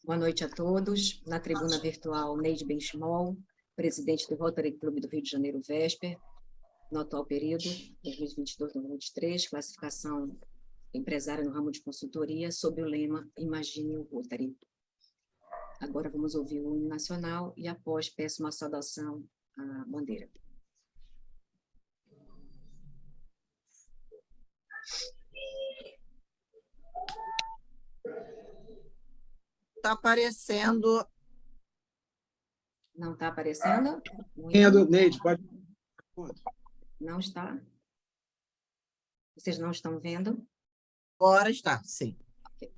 Boa noite a todos. Na tribuna virtual, Neide Benchimol, presidente do Rotary Clube do Rio de Janeiro, Vesper, no atual período, 2022-2023, classificação empresária no ramo de consultoria, sob o lema Imagine o Rotary. Agora vamos ouvir o hino nacional e, após, peço uma saudação à bandeira. Está aparecendo. Não está aparecendo? Neide, pode. Não está? Vocês não estão vendo? Agora está, sim. Ok.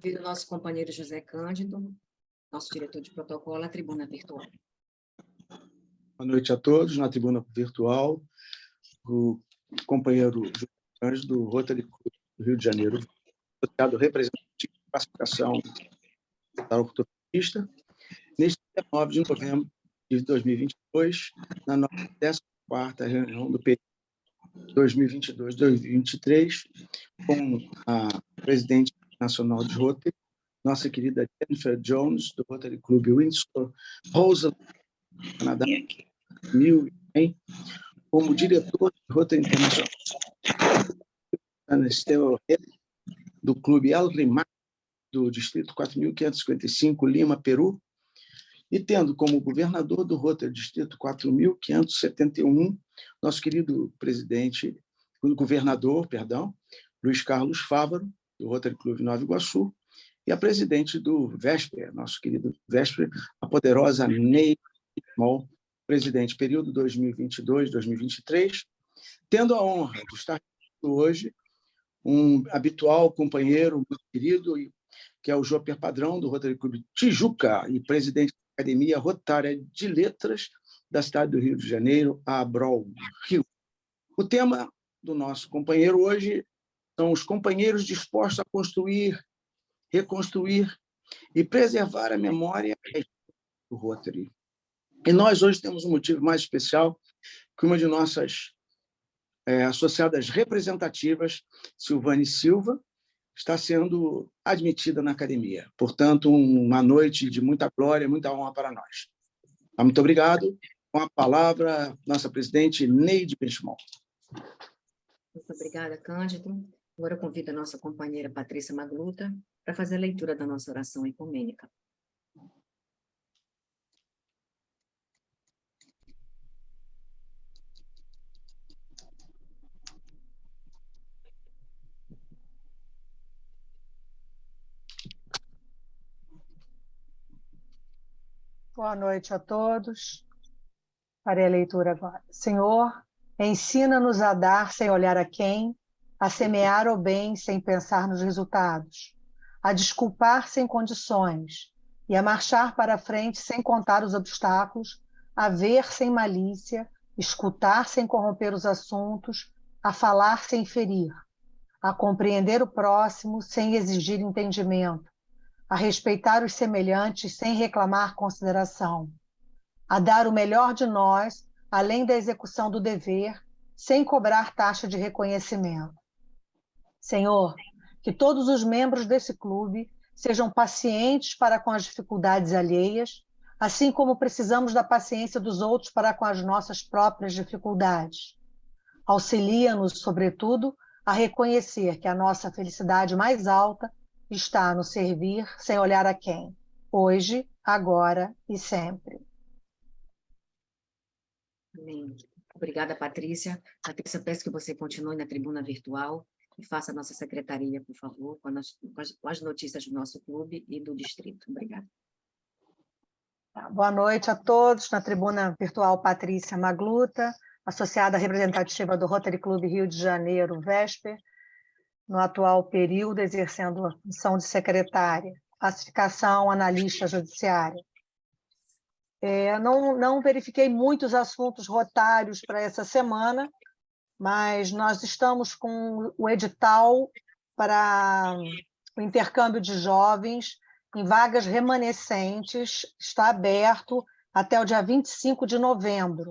Devido ao nosso companheiro José Cândido, nosso diretor de protocolo, a tribuna virtual. Boa noite a todos. Na tribuna virtual, o companheiro José Cândido, do Rotary Clube do Rio de Janeiro, associado representativo de classificação da ortopedista, neste dia 9 de novembro de 2022, na nossa 14ª reunião do período 2022-2023, com a presidente nacional de Rotary, nossa querida Jennifer Jones, do Rotary Clube Windsor, Rosa, Canadá, 1500, também como diretor de Rotary Internacional do Clube El Rimar, do Distrito 4.555, Lima, Peru, e tendo como governador do Rotary Distrito 4.571, nosso querido governador, Luiz Carlos Fávaro, do Rotary Clube Nova Iguaçu, e a presidente do Vesper, nosso querido Vesper, a poderosa Neide Benchimol, presidente período 2022-2023, tendo a honra de estar hoje um habitual companheiro, muito querido, que é o Joper Padrão, do Rotary Clube Tijuca, e presidente da Academia Rotária de Letras da cidade do Rio de Janeiro, a Abrol Rio. O tema do nosso companheiro hoje são os companheiros dispostos a construir, reconstruir e preservar a memória do Rotary. E nós hoje temos um motivo mais especial, que uma de nossas associadas representativas, Silvane Silva, está sendo admitida na academia. Portanto, uma noite de muita glória, muita honra para nós. Muito obrigado. Com a palavra, nossa presidente Neide Benchimol. Muito obrigada, Cândido. Agora eu convido a nossa companheira Patrícia Magluta para fazer a leitura da nossa oração ecumênica. Boa noite a todos. Farei a leitura agora. Senhor, ensina-nos a dar sem olhar a quem, a semear o bem sem pensar nos resultados, a desculpar sem condições e a marchar para frente sem contar os obstáculos, a ver sem malícia, escutar sem corromper os assuntos, a falar sem ferir, a compreender o próximo sem exigir entendimento, a respeitar os semelhantes sem reclamar consideração, a dar o melhor de nós, além da execução do dever, sem cobrar taxa de reconhecimento. Senhor, que todos os membros desse clube sejam pacientes para com as dificuldades alheias, assim como precisamos da paciência dos outros para com as nossas próprias dificuldades. Auxilia-nos, sobretudo, a reconhecer que a nossa felicidade mais alta está no servir sem olhar a quem, hoje, agora e sempre. Amém. Obrigada, Patrícia. Patrícia, peço que você continue na tribuna virtual e faça a nossa secretaria, por favor, com as notícias do nosso clube e do distrito. Obrigada. Boa noite a todos. Na tribuna virtual, Patrícia Magluta, associada representativa do Rotary Clube Rio de Janeiro, Vesper, no atual período, exercendo a função de secretária, classificação analista judiciária. Não verifiquei muitos assuntos rotários para essa semana, mas nós estamos com o edital para o intercâmbio de jovens em vagas remanescentes, está aberto até o dia 25 de novembro.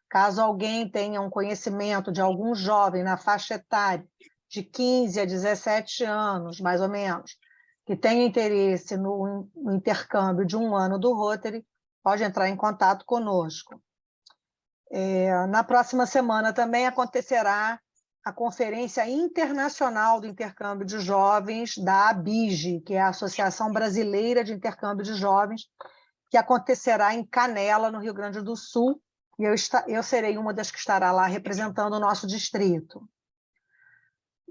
Caso alguém tenha um conhecimento de algum jovem na faixa etária de 15 a 17 anos, mais ou menos, que tenha interesse no intercâmbio de um ano do Rotary, pode entrar em contato conosco. Na próxima semana também acontecerá a Conferência Internacional do Intercâmbio de Jovens da ABIGE, que é a Associação Brasileira de Intercâmbio de Jovens, que acontecerá em Canela, no Rio Grande do Sul, e eu serei uma das que estará lá representando o nosso distrito.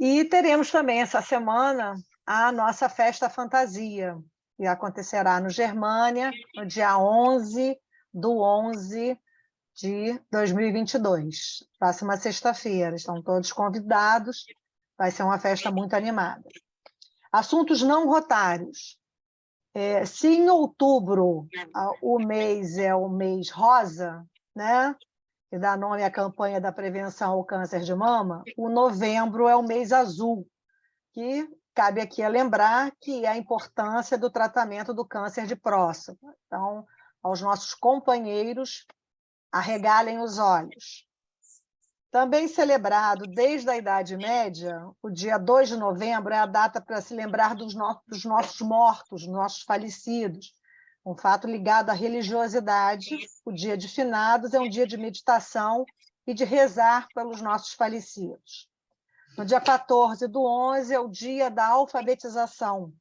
E teremos também essa semana a nossa Festa Fantasia, que acontecerá no Germânia, no dia 11/11 de 2022, próxima sexta-feira. Estão todos convidados, vai ser uma festa muito animada. Assuntos não rotários. Se em outubro o mês é o mês rosa, né, que dá nome à campanha da prevenção ao câncer de mama, o novembro é o mês azul, que cabe aqui a lembrar que é a importância do tratamento do câncer de próstata. Então, aos nossos companheiros, arregalem os olhos. Também celebrado desde a Idade Média, o dia 2 de novembro é a data para se lembrar dos nossos mortos, nossos falecidos, um fato ligado à religiosidade. O dia de finados é um dia de meditação e de rezar pelos nossos falecidos. No dia 14/11 é o dia da alfabetização.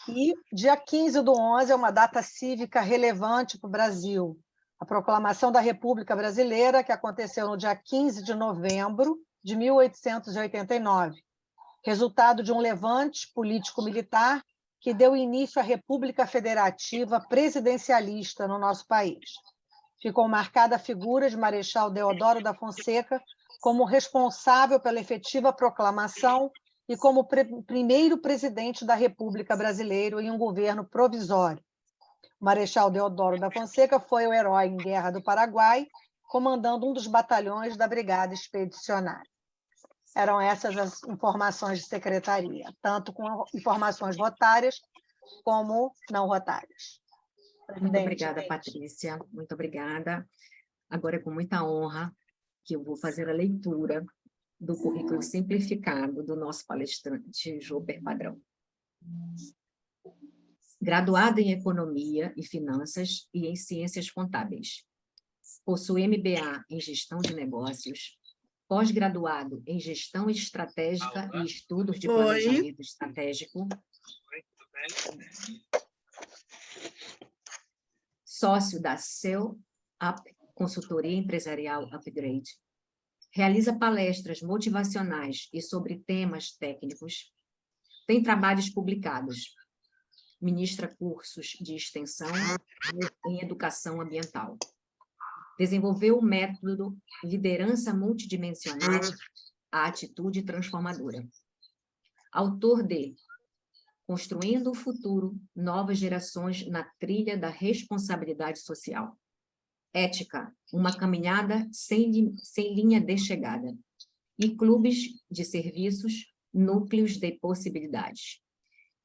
E dia 15/11 é uma data cívica relevante para o Brasil. A proclamação da República Brasileira, que aconteceu no dia 15 de novembro de 1889, resultado de um levante político-militar que deu início à República Federativa Presidencialista no nosso país. Ficou marcada a figura de Marechal Deodoro da Fonseca como responsável pela efetiva proclamação e como primeiro presidente da República Brasileira em um governo provisório. O Marechal Deodoro da Fonseca foi o herói em Guerra do Paraguai, comandando um dos batalhões da Brigada Expedicionária. Eram essas as informações de secretaria, tanto com informações rotárias como não rotárias. Muito obrigada, Patrícia. Muito obrigada. Agora é com muita honra que eu vou fazer a leitura do currículo simplificado do nosso palestrante, Joper Padrão. Graduado em Economia e Finanças e em Ciências Contábeis. Possui MBA em Gestão de Negócios, pós-graduado em Gestão Estratégica e Estudos de Planejamento Estratégico, sócio da CEL Up, Consultoria Empresarial Upgrade, realiza palestras motivacionais e sobre temas técnicos, tem trabalhos publicados, ministra cursos de extensão em educação ambiental. Desenvolveu o método Liderança Multidimensional, a Atitude Transformadora. Autor de Construindo o Futuro, Novas Gerações na Trilha da Responsabilidade Social. Ética, uma caminhada sem linha de chegada. E Clubes de Serviços, Núcleos de Possibilidades.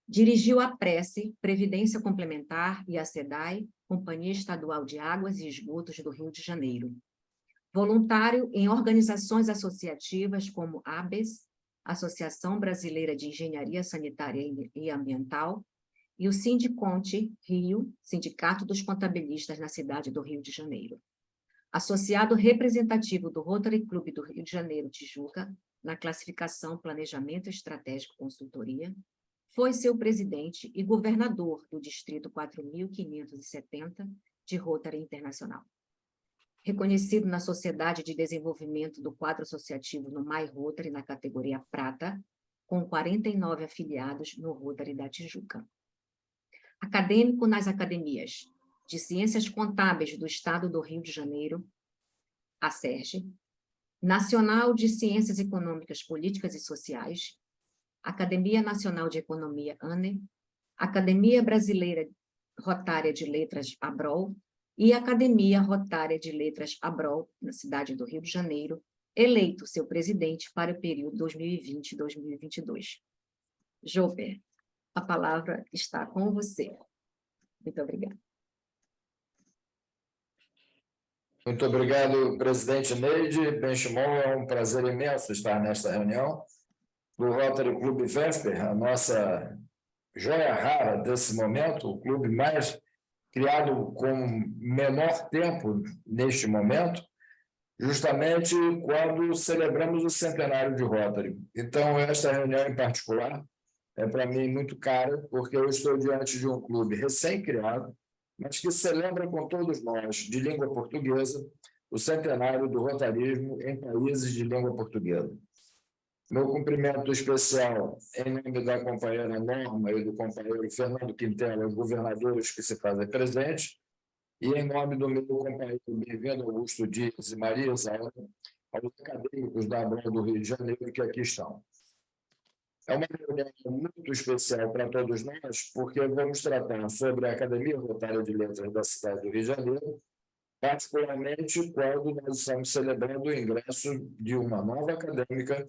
Dirigiu a Prece, Previdência Complementar e a SEDAI, Companhia Estadual de Águas e Esgotos do Rio de Janeiro. Voluntário em organizações associativas como ABES, Associação Brasileira de Engenharia Sanitária e Ambiental, e o Sindiconte Rio, Sindicato dos Contabilistas na cidade do Rio de Janeiro. Associado representativo do Rotary Club do Rio de Janeiro, Tijuca, na classificação Planejamento Estratégico Consultoria, foi seu presidente e governador do Distrito 4.570 de Rotary Internacional. Reconhecido na Sociedade de Desenvolvimento do Quadro Associativo no My Rotary na categoria Prata, com 49 afiliados no Rotary da Tijuca. Acadêmico nas academias de Ciências Contábeis do Estado do Rio de Janeiro, a SERJ, Nacional de Ciências Econômicas, Políticas e Sociais, Academia Nacional de Economia, ANE, Academia Brasileira Rotária de Letras, ABROL, e Academia Rotária de Letras, ABROL, na cidade do Rio de Janeiro, eleito seu presidente para o período 2020-2022. Joper, a palavra está com você. Muito obrigada. Muito obrigado, presidente Neide Benchimol. É um prazer imenso estar nesta reunião do Rotary Club Vesper, a nossa joia rara desse momento, o clube mais criado com menor tempo neste momento, justamente quando celebramos o centenário de Rotary. Então, esta reunião em particular é para mim muito cara, porque eu estou diante de um clube recém-criado, mas que celebra com todos nós, de língua portuguesa, o centenário do rotarismo em países de língua portuguesa. Meu cumprimento especial em nome da companheira Norma e do companheiro Fernando Quintela, os governadores que se fazem presentes, e em nome do meu companheiro Bem-vindo Augusto Dias e Maria Isaura, aos acadêmicos da ABROL do Rio de Janeiro que aqui estão. É uma reunião muito especial para todos nós, porque vamos tratar sobre a Academia Rotária de Letras da cidade do Rio de Janeiro, particularmente quando nós estamos celebrando o ingresso de uma nova acadêmica,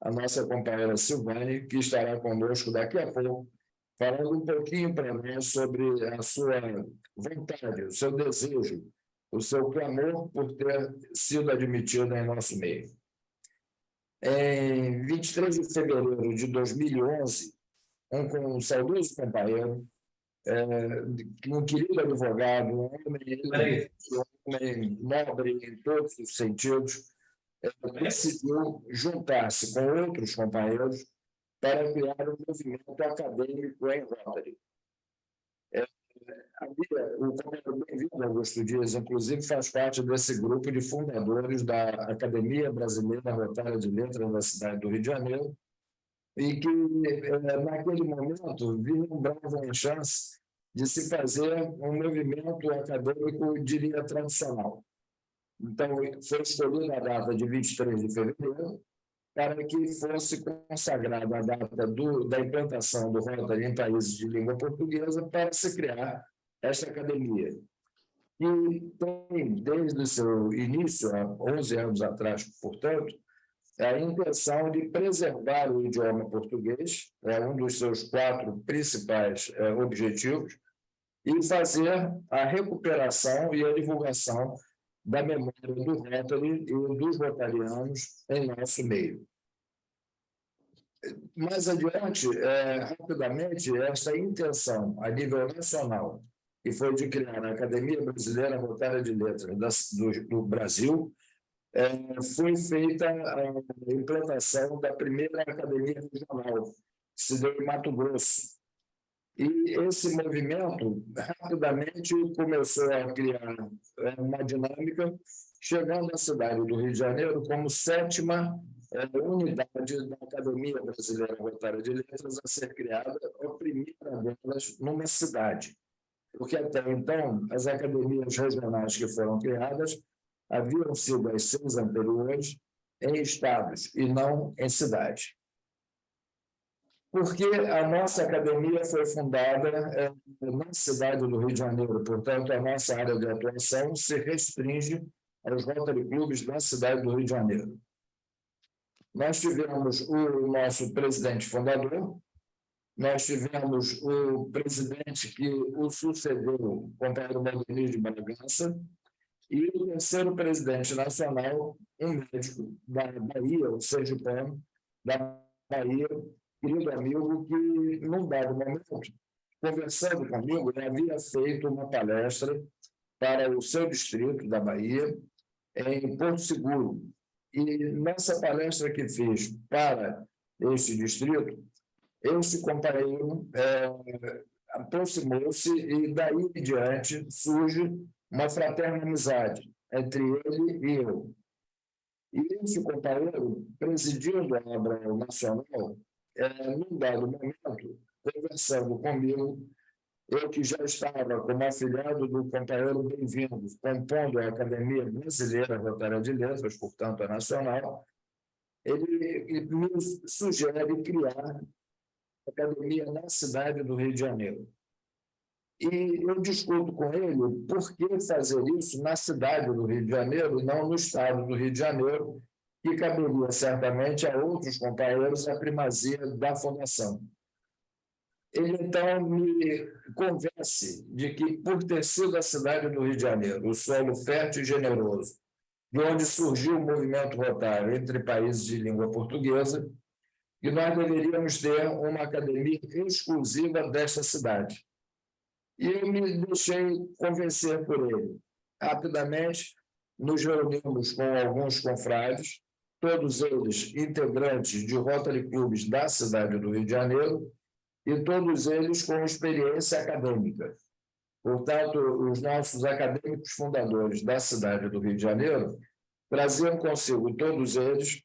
a nossa companheira Silvane, que estará conosco daqui a pouco, falando um pouquinho para nós sobre a sua vontade, o seu desejo, o seu clamor por ter sido admitida em nosso meio. Em 23 de fevereiro de 2011, com um saudoso companheiro, um querido advogado, um homem nobre em todos os sentidos, decidiu juntar-se com outros companheiros para criar um movimento acadêmico em Rotary. O companheiro Bem-vindo, Augusto Dias, inclusive, faz parte desse grupo de fundadores da Academia Brasileira Rotária de Letras da cidade do Rio de Janeiro, e que, naquele momento, vislumbravam a chance de se fazer um movimento acadêmico, diria, tradicional. Então, foi escolhida a data de 23 de fevereiro para que fosse consagrada a data da implantação do Rotary em países de língua portuguesa para se criar esta academia. E tem, desde o seu início, há 11 anos atrás, portanto, a intenção de preservar o idioma português, é um dos seus 4 principais objetivos, e fazer a recuperação e a divulgação da memória do Rotary e dos rotarianos em nosso meio. Mais adiante, rapidamente, essa intenção a nível nacional, que foi de criar a Academia Brasileira Rotária de Letras do Brasil, foi feita a implantação da primeira academia regional, que se deu em Mato Grosso. E esse movimento rapidamente começou a criar uma dinâmica, chegando à cidade do Rio de Janeiro como 7ª unidade da Academia Brasileira Rotária de Letras a ser criada, a primeira delas numa cidade. Porque até então, as academias regionais que foram criadas haviam sido as 6 anteriores em estados e não em cidades. Porque a nossa academia foi fundada na cidade do Rio de Janeiro, portanto, a nossa área de atuação se restringe aos Rotary Clubes da cidade do Rio de Janeiro. Nós tivemos o nosso presidente fundador, nós tivemos o presidente que o sucedeu, o companheiro Valdemir de Bragança, e o terceiro presidente nacional, um médico da Bahia, o sergipano da Bahia, querido amigo, que, num dado momento, conversando comigo, ele havia feito uma palestra para o seu distrito da Bahia, em Porto Seguro. E nessa palestra que fiz para este distrito, este companheiro aproximou-se e, daí em diante, surge uma fraterna amizade entre ele e eu. E esse companheiro, presidindo a Abraão Nacional, num dado momento, conversando comigo, eu que já estava como afiliado do companheiro Bem-vindo, compondo a Academia Brasileira Rotária de Letras, portanto, a nacional, ele me sugere criar a academia na cidade do Rio de Janeiro. E eu discuto com ele por que fazer isso na cidade do Rio de Janeiro e não no estado do Rio de Janeiro, que caberia certamente a outros companheiros a primazia da fundação. Ele, então, me convence de que, por ter sido a cidade do Rio de Janeiro, o solo fértil e generoso, de onde surgiu o movimento rotário entre países de língua portuguesa, que nós deveríamos ter uma academia exclusiva desta cidade. E eu me deixei convencer por ele. Rapidamente, nos reunimos com alguns confrades, todos eles integrantes de Rotary Clubes da cidade do Rio de Janeiro, e todos eles com experiência acadêmica. Portanto, os nossos acadêmicos fundadores da cidade do Rio de Janeiro traziam consigo, todos eles,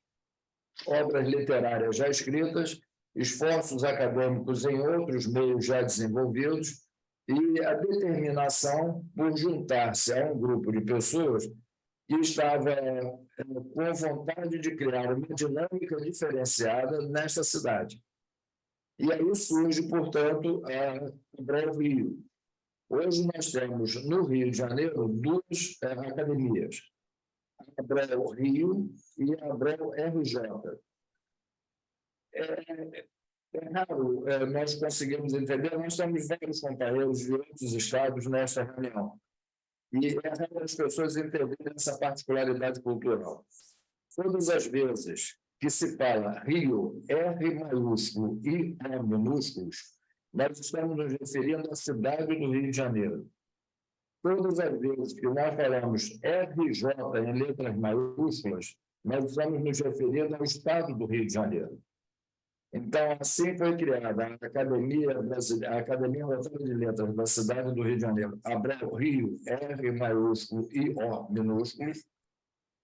obras literárias já escritas, esforços acadêmicos em outros meios já desenvolvidos e a determinação por juntar-se a um grupo de pessoas que estava com vontade de criar uma dinâmica diferenciada nesta cidade. E aí surge, portanto, a Abreu Rio. Hoje nós temos, no Rio de Janeiro, 2 academias, a Abreu Rio e a Abreu RJ. É raro nós conseguimos entender, nós temos vários companheiros de outros estados nesta reunião, e é raro as pessoas entenderem essa particularidade cultural. Todas as vezes que se fala Rio, R maiúsculo e A minúsculos, nós estamos nos referindo à cidade do Rio de Janeiro. Todas as vezes que nós falamos RJ em letras maiúsculas, nós estamos nos referindo ao estado do Rio de Janeiro. Então, assim foi criada a Academia Nacional de Letras da cidade do Rio de Janeiro, Abreu Rio, R maiúsculo e O minúsculos,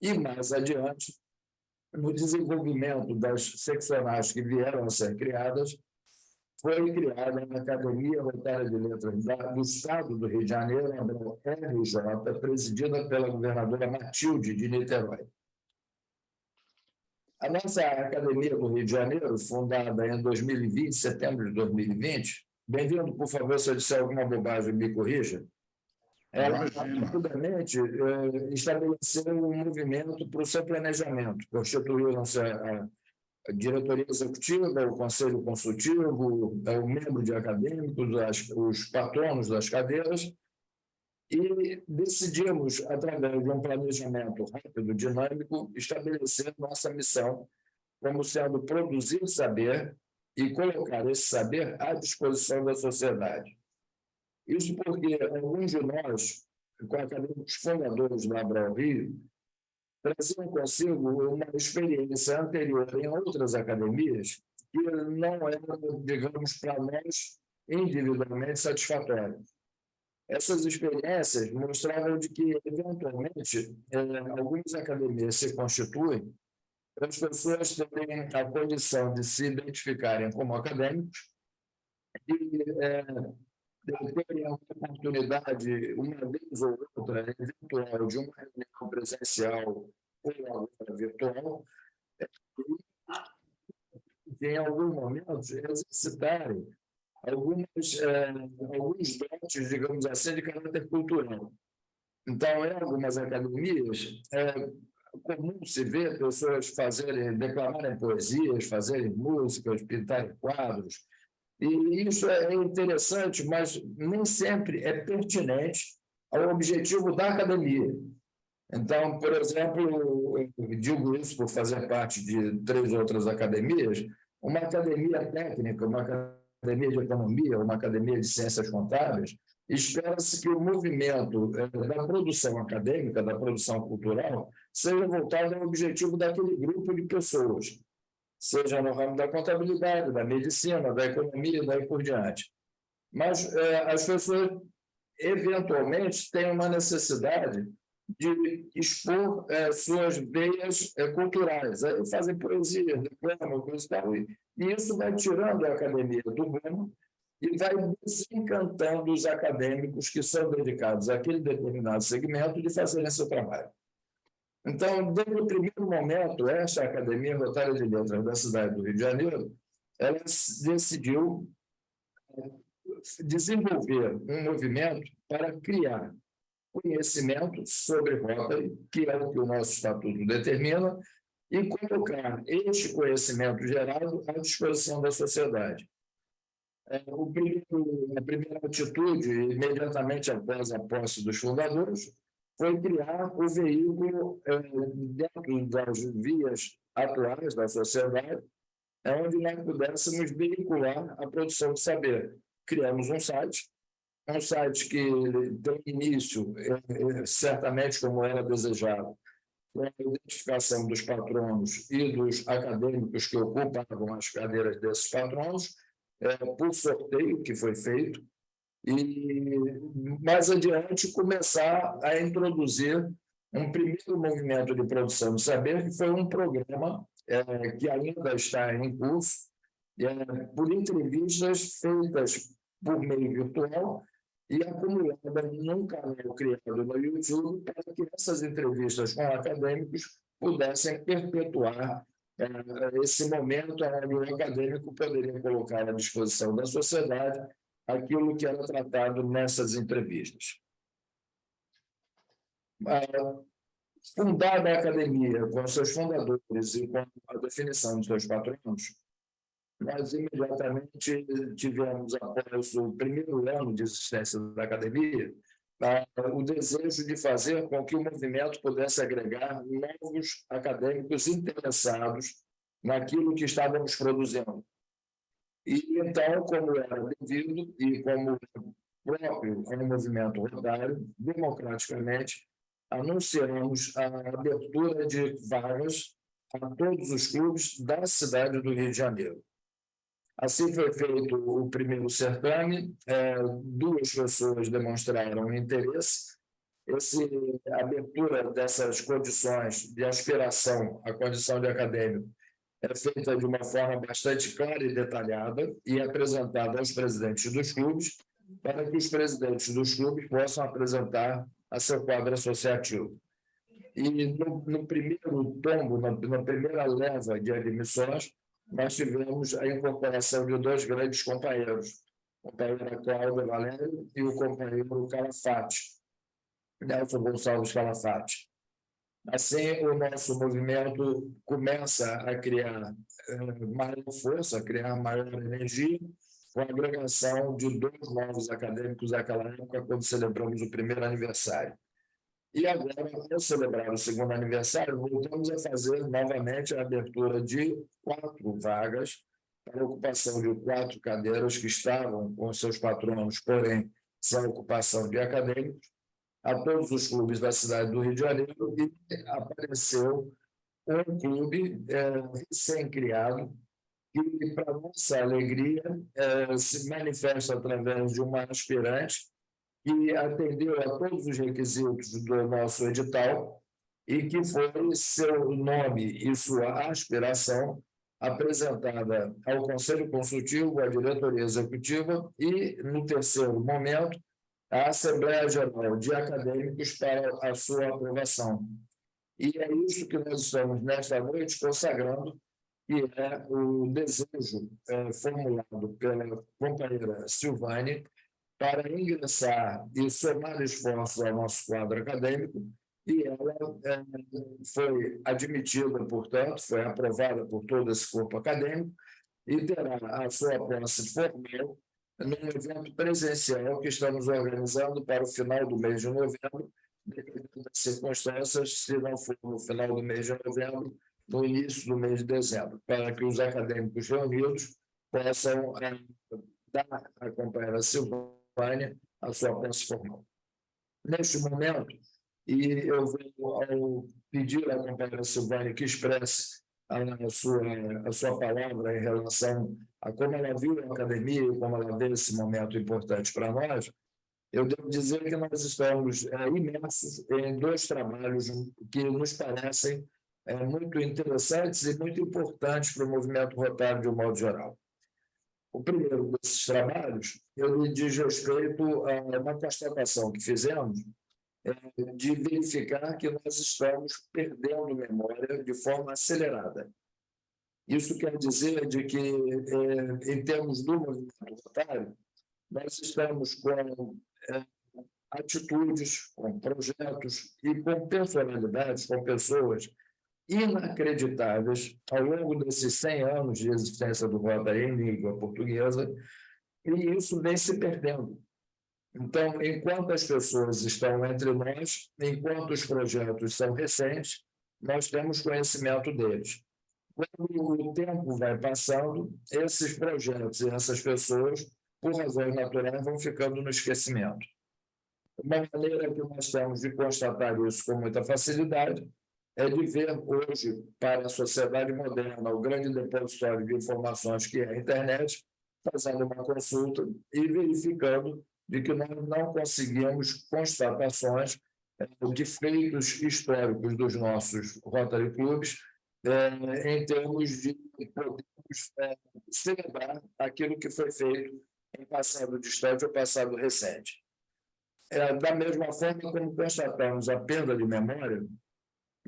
e mais adiante, no desenvolvimento das seccionais que vieram a ser criadas, foi criada a Academia Rotária de Letras do Estado do Rio de Janeiro, Abreu RJ, presidida pela governadora Matilde de Niterói. A nossa Academia do Rio de Janeiro, fundada em 2020, setembro de 2020, bem-vindo, por favor, se eu disser alguma bobagem, me corrija, ela rapidamente estabeleceu um movimento para o seu planejamento, constituiu-se a diretoria executiva, o conselho consultivo, o membro de acadêmicos, os patronos das cadeiras, e decidimos, através de um planejamento rápido, dinâmico, estabelecer nossa missão como sendo produzir saber e colocar esse saber à disposição da sociedade. Isso porque alguns de nós, com acadêmicos fundadores da Abreu Rio, traziam consigo uma experiência anterior em outras academias que não eram, digamos, para nós, individualmente satisfatórias. Essas experiências mostravam de que, eventualmente, algumas academias se constituem para as pessoas terem a condição de se identificarem como acadêmicos e terem a oportunidade, uma vez ou outra, eventual, de uma reunião presencial ou agora virtual, e, em alguns momentos, exercitarem alguns dotes, digamos assim, de caráter cultural. Então, em algumas academias, é comum se ver pessoas declamarem poesias, fazerem músicas, pintarem quadros. E isso é interessante, mas nem sempre é pertinente ao objetivo da academia. Então, por exemplo, eu digo isso por fazer parte de 3 outras academias, uma academia técnica, uma academia de economia, uma academia de ciências contábeis, espera-se que o movimento da produção acadêmica, da produção cultural, seja voltado ao objetivo daquele grupo de pessoas, seja no ramo da contabilidade, da medicina, da economia, daí por diante. Mas as pessoas, eventualmente, têm uma necessidade de expor suas veias culturais, fazem poesia, declamam, coisa e tal, e isso vai tirando a academia do rumo e vai desencantando os acadêmicos que são dedicados àquele determinado segmento de fazerem seu trabalho. Então, desde o primeiro momento, esta Academia Rotária de Letras da cidade do Rio de Janeiro, ela decidiu desenvolver um movimento para criar conhecimento sobre Rotary, que é o que o nosso estatuto determina, e colocar este conhecimento gerado à disposição da sociedade. A primeira atitude, imediatamente após a posse dos fundadores, foi criar o veículo dentro das vias atuais da sociedade, onde nós pudéssemos veicular a produção de saber. Criamos um site que tem início, certamente como era desejado, com a identificação dos patronos e dos acadêmicos que ocupavam as cadeiras desses patronos, por sorteio que foi feito, e mais adiante começar a introduzir um primeiro movimento de produção de saber, que foi um programa que ainda está em curso, por entrevistas feitas por meio virtual e acumulada num canal criado no YouTube para que essas entrevistas com acadêmicos pudessem perpetuar esse momento onde o acadêmico poderia colocar à disposição da sociedade aquilo que era tratado nessas entrevistas. Fundada a academia com seus fundadores e com a definição de seus patronos, nós imediatamente tivemos, após o primeiro ano de existência da academia, o desejo de fazer com que o movimento pudesse agregar novos acadêmicos interessados naquilo que estávamos produzindo. E então, como era devido e como próprio ao movimento Rotário, democraticamente, anunciamos a abertura de vagas a todos os clubes da cidade do Rio de Janeiro. Assim foi feito o primeiro certame, 2 pessoas demonstraram interesse. A abertura dessas condições de aspiração à condição de acadêmico é feita de uma forma bastante clara e detalhada e apresentada aos presidentes dos clubes, para que os presidentes dos clubes possam apresentar a seu quadro associativo. E no primeiro tombo, na primeira leva de admissões, nós tivemos a incorporação de 2 grandes companheiros, o companheiro Cláudio Valério e o companheiro Calafate, Nelson Gonçalves Calafate. Assim, o nosso movimento começa a criar maior força, a criar maior energia, com a agregação de 2 novos acadêmicos naquela época, quando celebramos o primeiro aniversário. E agora, ao celebrar o segundo aniversário, voltamos a fazer novamente a abertura de 4 vagas para a ocupação de 4 cadeiras que estavam com seus patronos, porém, sem ocupação de acadêmicos, a todos os clubes da cidade do Rio de Janeiro, e apareceu um clube recém-criado, que, para nossa alegria, se manifesta através de uma aspirante que atendeu a todos os requisitos do nosso edital e que foi seu nome e sua aspiração apresentada ao Conselho Consultivo, à diretoria executiva e, no terceiro momento, à Assembleia Geral de Acadêmicos para a sua aprovação. E é isso que nós estamos, nesta noite, consagrando, que é o desejo formulado pela companheira Silvane para ingressar e somar esforços ao nosso quadro acadêmico, e ela foi admitida, portanto, foi aprovada por todo esse corpo acadêmico e terá a sua posse formal num evento presencial que estamos organizando para o final do mês de novembro, dependendo das circunstâncias, se não for no final do mês de novembro, no início do mês de dezembro, para que os acadêmicos reunidos possam dar à companheira Silvânia a sua posse formal. Neste momento, e eu vou ao pedir à companheira Silvânia que expresse a sua palavra em relação a como ela viu a academia e como ela vê esse momento importante para nós, eu devo dizer que nós estamos imersos em 2 trabalhos que nos parecem muito interessantes e muito importantes para o movimento Rotário de um modo geral. O primeiro desses trabalhos, ele diz respeito a uma constatação que fizemos de verificar que nós estamos perdendo memória de forma acelerada. Isso quer dizer de que, em termos do movimento Rotário, nós estamos com atitudes, com projetos e com personalidades, com pessoas inacreditáveis ao longo desses 100 anos de existência do Rotário em língua portuguesa, e isso vem se perdendo. Então, enquanto as pessoas estão entre nós, enquanto os projetos são recentes, nós temos conhecimento deles. Quando o tempo vai passando, esses projetos e essas pessoas, por razões naturais, vão ficando no esquecimento. Uma maneira que nós temos de constatar isso com muita facilidade é de ver hoje, para a sociedade moderna, o grande depositório de informações que é a internet, fazendo uma consulta e verificando de que nós não conseguimos constatações de feitos históricos dos nossos Rotary Clubs em termos de podermos celebrar aquilo que foi feito em passado distante ou passado recente. Da mesma forma como constatamos a perda de memória,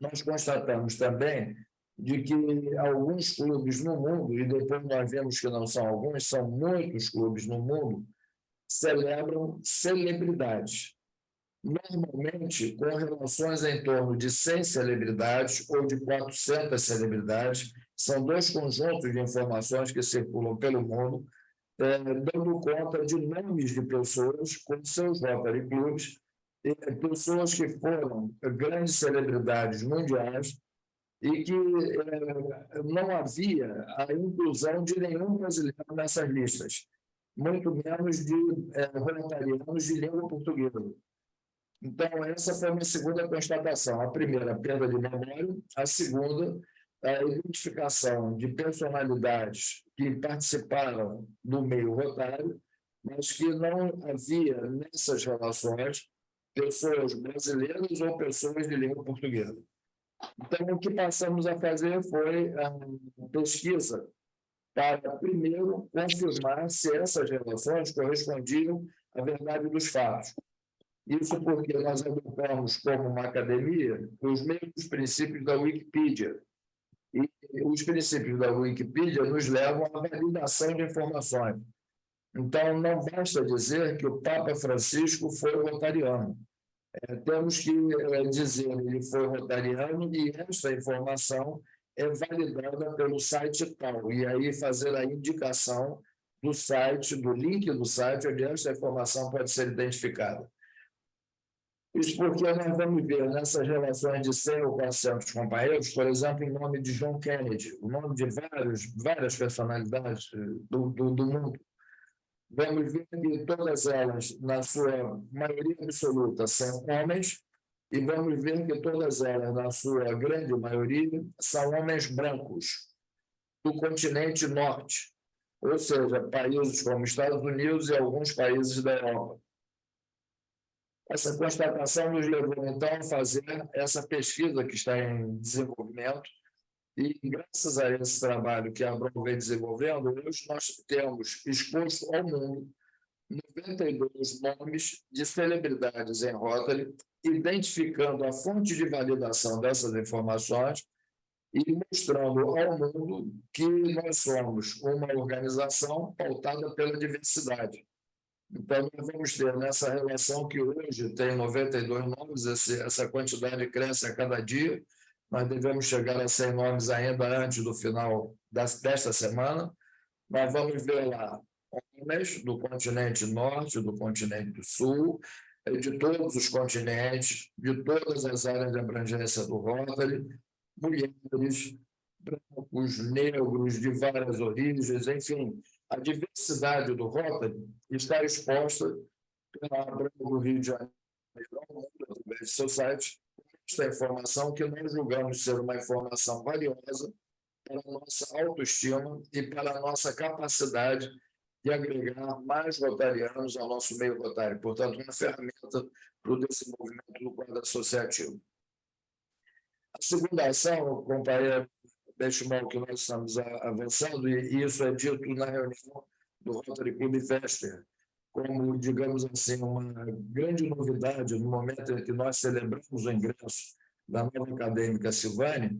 nós constatamos também de que alguns clubes no mundo, e depois nós vemos que não são alguns, são muitos clubes no mundo, celebram celebridades. Normalmente, com relações em torno de 100 celebridades ou de 400 celebridades, são 2 conjuntos de informações que circulam pelo mundo, dando conta de nomes de pessoas com seus Rotary Clubs, pessoas que foram grandes celebridades mundiais e que não havia a inclusão de nenhum brasileiro nessas listas, muito menos de rotarianos de língua portuguesa. Então, essa foi a minha segunda constatação. A primeira, a perda de memória. A segunda, a identificação de personalidades que participaram do meio rotário, mas que não havia nessas relações pessoas brasileiras ou pessoas de língua portuguesa. Então, o que passamos a fazer foi a pesquisa para, primeiro, confirmar se essas relações correspondiam à verdade dos fatos. Isso porque nós adotamos como uma academia os mesmos princípios da Wikipedia. E os princípios da Wikipedia nos levam à validação de informações. Então, não basta dizer que o Papa Francisco foi rotariano. Temos que dizer que ele foi rotariano e essa informação é validada pelo site tal. E aí fazer a indicação do site, do link do site, onde essa informação pode ser identificada. Isso porque nós vamos ver nessas relações de 100 ou 400 companheiros, por exemplo, o nome de John Kennedy, o nome de várias personalidades do mundo. Vamos ver que todas elas, na sua maioria absoluta, são homens, e vamos ver que todas elas, na sua grande maioria, são homens brancos, do continente norte, ou seja, países como Estados Unidos e alguns países da Europa. Essa constatação nos levou, então, a fazer essa pesquisa que está em desenvolvimento, e, graças a esse trabalho que a Abrão vem desenvolvendo, hoje nós temos exposto ao mundo 92 nomes de celebridades em Rotary, identificando a fonte de validação dessas informações e mostrando ao mundo que nós somos uma organização pautada pela diversidade. Então, nós vamos ter nessa relação que hoje tem 92 nomes, essa quantidade cresce a cada dia, nós devemos chegar a 100 nomes ainda antes do final desta semana. Nós vamos ver lá homens do continente norte, do continente do sul, de todos os continentes, de todas as áreas de abrangência do Rotary, mulheres, brancos, negros, de várias origens, enfim, a diversidade do Rotary está exposta pela Abrão do Rio de Janeiro ao mundo, através de seu site, esta informação que nós julgamos ser uma informação valiosa para a nossa autoestima e para a nossa capacidade de agregar mais rotarianos ao nosso meio rotário. Portanto, uma ferramenta para o desenvolvimento do quadro associativo. A segunda ação, companheiro Benchimol, que nós estamos avançando, e isso é dito na reunião do Rotary Club Vesper, como, digamos assim, uma grande novidade no momento em que nós celebramos o ingresso da nova acadêmica Silvânia,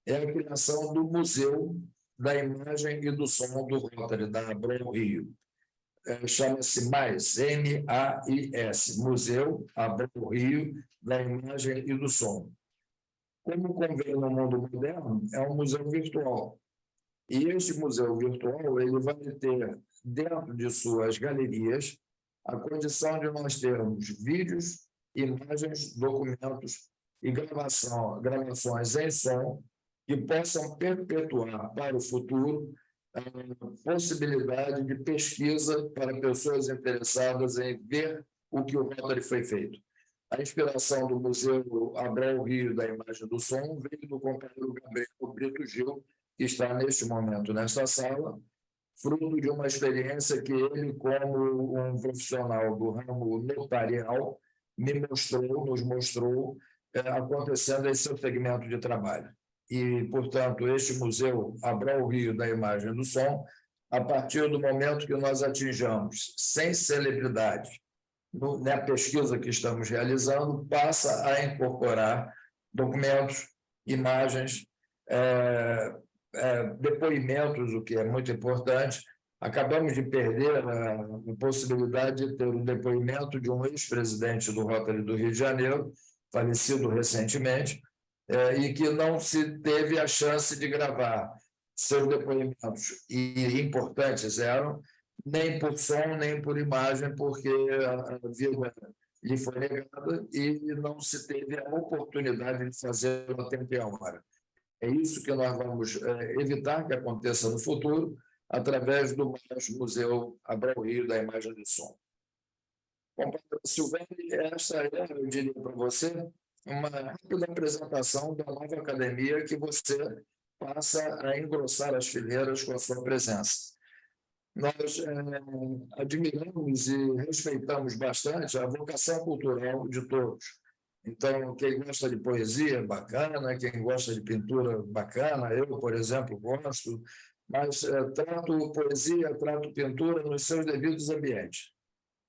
é a criação do Museu da Imagem e do Som do Rotary, da Abrão Rio. Chama-se MAIS, M-A-I-S, Museu Abrão Rio da Imagem e do Som. Como convém no mundo moderno, é um museu virtual. E este museu virtual ele vai ter, dentro de suas galerias, a condição de nós termos vídeos, imagens, documentos e gravações em som que possam perpetuar para o futuro a possibilidade de pesquisa para pessoas interessadas em ver o que o Rotary foi feito. A inspiração do Museu Abrão Rio da Imagem do Som veio do companheiro Gabriel Brito Gil, que está neste momento nesta sala, fruto de uma experiência que ele, como um profissional do ramo notarial, nos mostrou acontecendo em seu segmento de trabalho. E, portanto, este Museu Abrão Rio da Imagem do Som, a partir do momento que nós atinjamos 100 celebridades na pesquisa que estamos realizando, passa a incorporar documentos, imagens, depoimentos, o que é muito importante. Acabamos de perder a possibilidade de ter um depoimento de um ex-presidente do Rotary do Rio de Janeiro, falecido recentemente, e que não se teve a chance de gravar seus depoimentos, e importantes eram, nem por som, nem por imagem, porque a vida lhe foi negada e não se teve a oportunidade de fazer a tempo e a hora. É isso que nós vamos evitar que aconteça no futuro, através do Museu Abrão Rio da Imagem do Som. Companheira Silvane, essa é, eu diria para você, uma rápida apresentação da nova academia que você passa a engrossar as fileiras com a sua presença. Nós admiramos e respeitamos bastante a vocação cultural de todos. Então, quem gosta de poesia, bacana, quem gosta de pintura, bacana, eu, por exemplo, gosto, mas trato poesia, trato pintura nos seus devidos ambientes.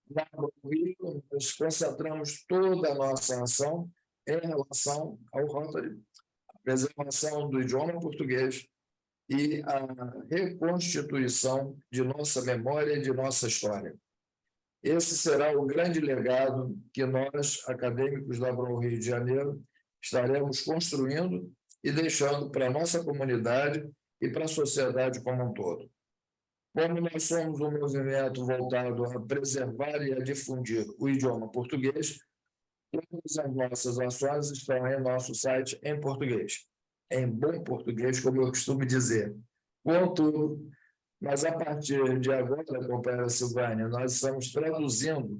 Na Rio, nós concentramos toda a nossa ação em relação ao Rotary, a preservação do idioma português e a reconstituição de nossa memória e de nossa história. Esse será o grande legado que nós, acadêmicos da Abrão Rio de Janeiro, estaremos construindo e deixando para a nossa comunidade e para a sociedade como um todo. Como nós somos um movimento voltado a preservar e a difundir o idioma português, todas as nossas ações estão em nosso site em português, em bom português, como eu costumo dizer. Contudo, mas a partir de agora, companheira Silvânia, nós estamos traduzindo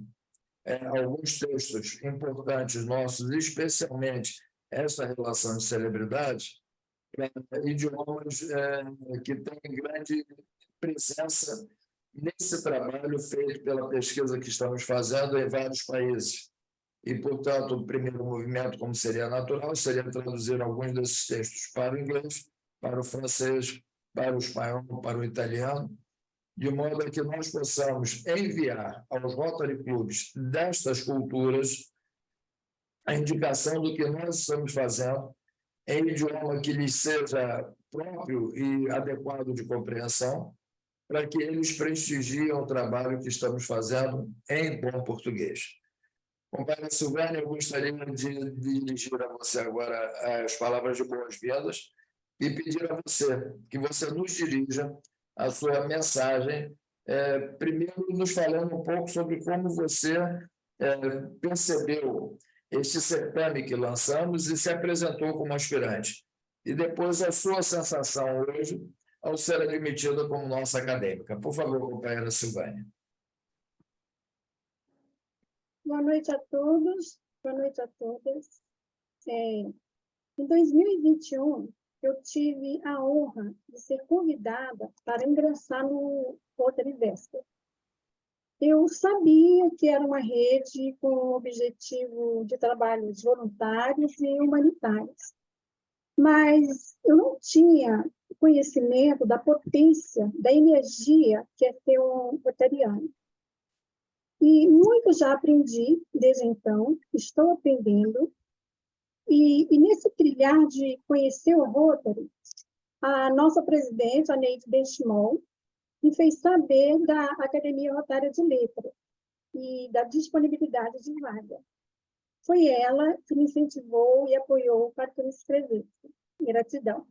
alguns textos importantes nossos, especialmente essa relação de celebridade, para idiomas que têm grande presença nesse trabalho feito pela pesquisa que estamos fazendo em vários países. E, portanto, o primeiro movimento, como seria natural, seria traduzir alguns desses textos para o inglês, para o francês, para o espanhol, para o italiano, de modo a que nós possamos enviar aos Rotary Clubs destas culturas a indicação do que nós estamos fazendo em idioma que lhes seja próprio e adequado de compreensão, para que eles prestigiem o trabalho que estamos fazendo em bom português. Companheira Silvânia, eu gostaria de dirigir a você agora as palavras de boas-vindas e pedir a você que você nos dirija a sua mensagem, primeiro nos falando um pouco sobre como você percebeu este certame que lançamos e se apresentou como aspirante. E depois a sua sensação hoje ao ser admitida como nossa acadêmica. Por favor, companheira Silvânia. Boa noite a todos, boa noite a todas. Em 2021, eu tive a honra de ser convidada para ingressar no Rotary Vesper. Eu sabia que era uma rede com o objetivo de trabalhos voluntários e humanitários, mas eu não tinha conhecimento da potência, da energia que é ser um rotariano. E muito já aprendi desde então, estou aprendendo, e nesse trilhar de conhecer o Rotary, a nossa presidente, a Neide Benchimol, me fez saber da Academia Rotária de Letras e da disponibilidade de vaga. Foi ela que me incentivou e apoiou para que eu me inscrevesse. Gratidão.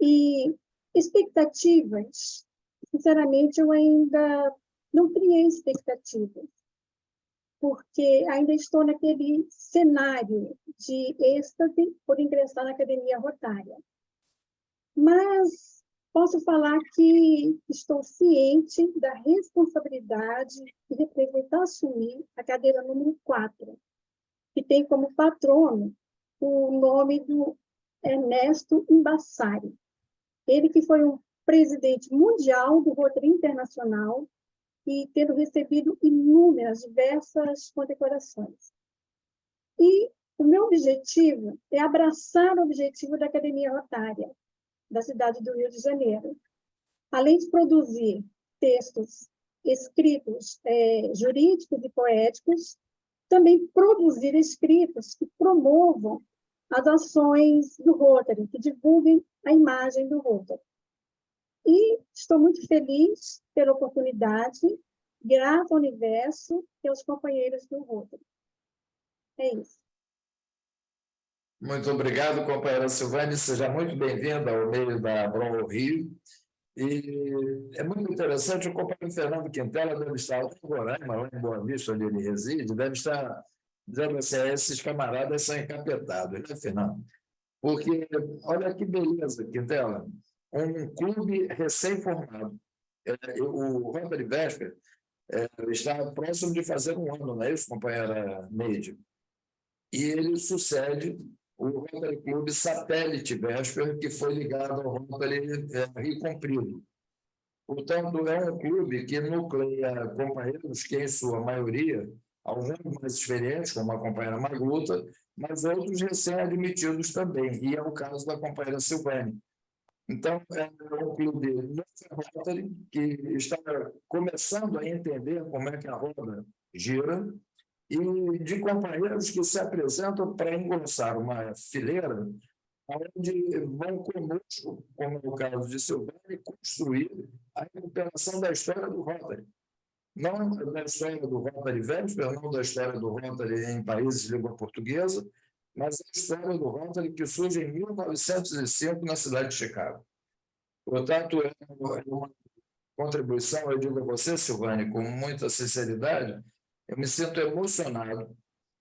E expectativas, sinceramente, eu ainda não criei expectativas, porque ainda estou naquele cenário de êxtase por ingressar na Academia Rotária. Mas posso falar que estou ciente da responsabilidade de representar, assumir a cadeira número 4, que tem como patrono o nome do Ernesto Imbassari. Ele que foi um presidente mundial do Rotary Internacional e tendo recebido inúmeras, diversas condecorações. E o meu objetivo é abraçar o objetivo da Academia Rotária, da cidade do Rio de Janeiro. Além de produzir textos escritos jurídicos e poéticos, também produzir escritos que promovam as ações do Rotary, que divulguem a imagem do Rotary. E estou muito feliz pela oportunidade, grata ao universo e aos companheiros do Rotary. É isso. Muito obrigado, companheira Silvânia. Seja muito bem-vinda ao meio da Abrão Rio. E é muito interessante, o companheiro Fernando Quintela deve estar lá em Roraima, lá em Boa Vista, onde ele reside, deve estar dizendo assim, esses camaradas são encapetados, né, Fernando? Porque, olha que beleza, Quintela, um clube recém-formado. O Rotary Vesper está próximo de fazer um ano, não é isso, companheira Neide? E ele sucede o Rotary Clube Satélite Vesper, que foi ligado ao Rotary Rio Comprido. Portanto, é um clube que nucleia companheiros que, em sua maioria, alguns mais experientes, como a companheira Magluta, mas outros recém-admitidos também, e é o caso da companheira Silvane. Então, é um clube novo Rotary que está começando a entender como é que a roda gira, e de companheiros que se apresentam para engrossar uma fileira onde vão conosco, como é o caso de Silvane, construir a recuperação da história do Rotary. Não da história do Rotary Vesper, não da história do Rotary em países de língua portuguesa, mas a história do Rotary que surge em 1905 na cidade de Chicago. Portanto, é uma contribuição, eu digo a você, Silvane, com muita sinceridade, eu me sinto emocionado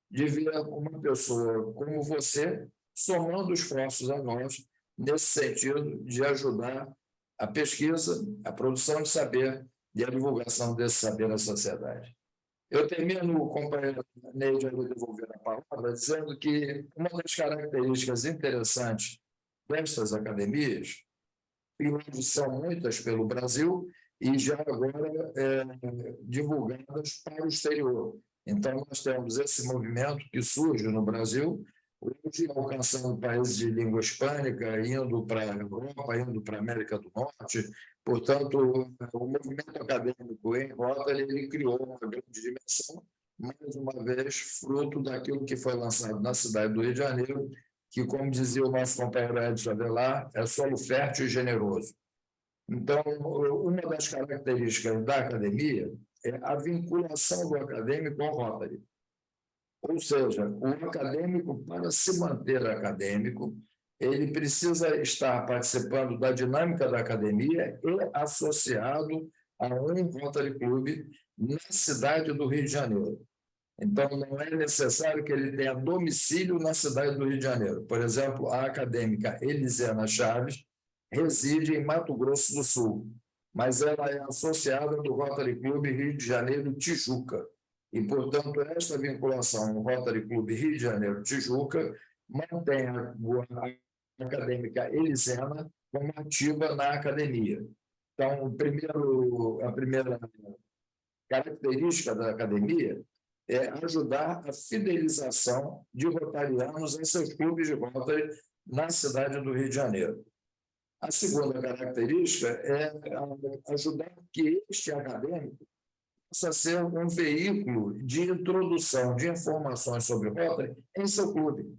de ver uma pessoa como você somando esforços a nós nesse sentido de ajudar a pesquisa, a produção de saber e a divulgação desse saber à sociedade. Eu termino, companheiro Neide, a devolver a palavra, dizendo que uma das características interessantes destas academias, e hoje são muitas pelo Brasil, e já agora divulgadas para o exterior. Então, nós temos esse movimento que surge no Brasil, hoje alcançando países de língua hispânica, indo para a Europa, indo para a América do Norte. Portanto, o movimento acadêmico em Rotary ele criou uma grande dimensão, mais uma vez, fruto daquilo que foi lançado na cidade do Rio de Janeiro, que, como dizia o nosso companheiro Edson Avelar, é solo fértil e generoso. Então, uma das características da academia é a vinculação do acadêmico ao Rotary. Ou seja, o acadêmico, para se manter acadêmico, ele precisa estar participando da dinâmica da academia e associado a um Rotary Club na cidade do Rio de Janeiro. Então, não é necessário que ele tenha domicílio na cidade do Rio de Janeiro. Por exemplo, a acadêmica Elisiana Chaves reside em Mato Grosso do Sul, mas ela é associada do Rotary Clube Rio de Janeiro Tijuca. E, portanto, esta vinculação no Rotary Clube Rio de Janeiro Tijuca mantém a acadêmica Elisena como ativa na academia. Então, a primeira característica da academia é ajudar a fidelização de rotarianos em seus clubes de Rotary na cidade do Rio de Janeiro. A segunda característica é ajudar que este acadêmico possa ser um veículo de introdução de informações sobre Rotary em seu clube.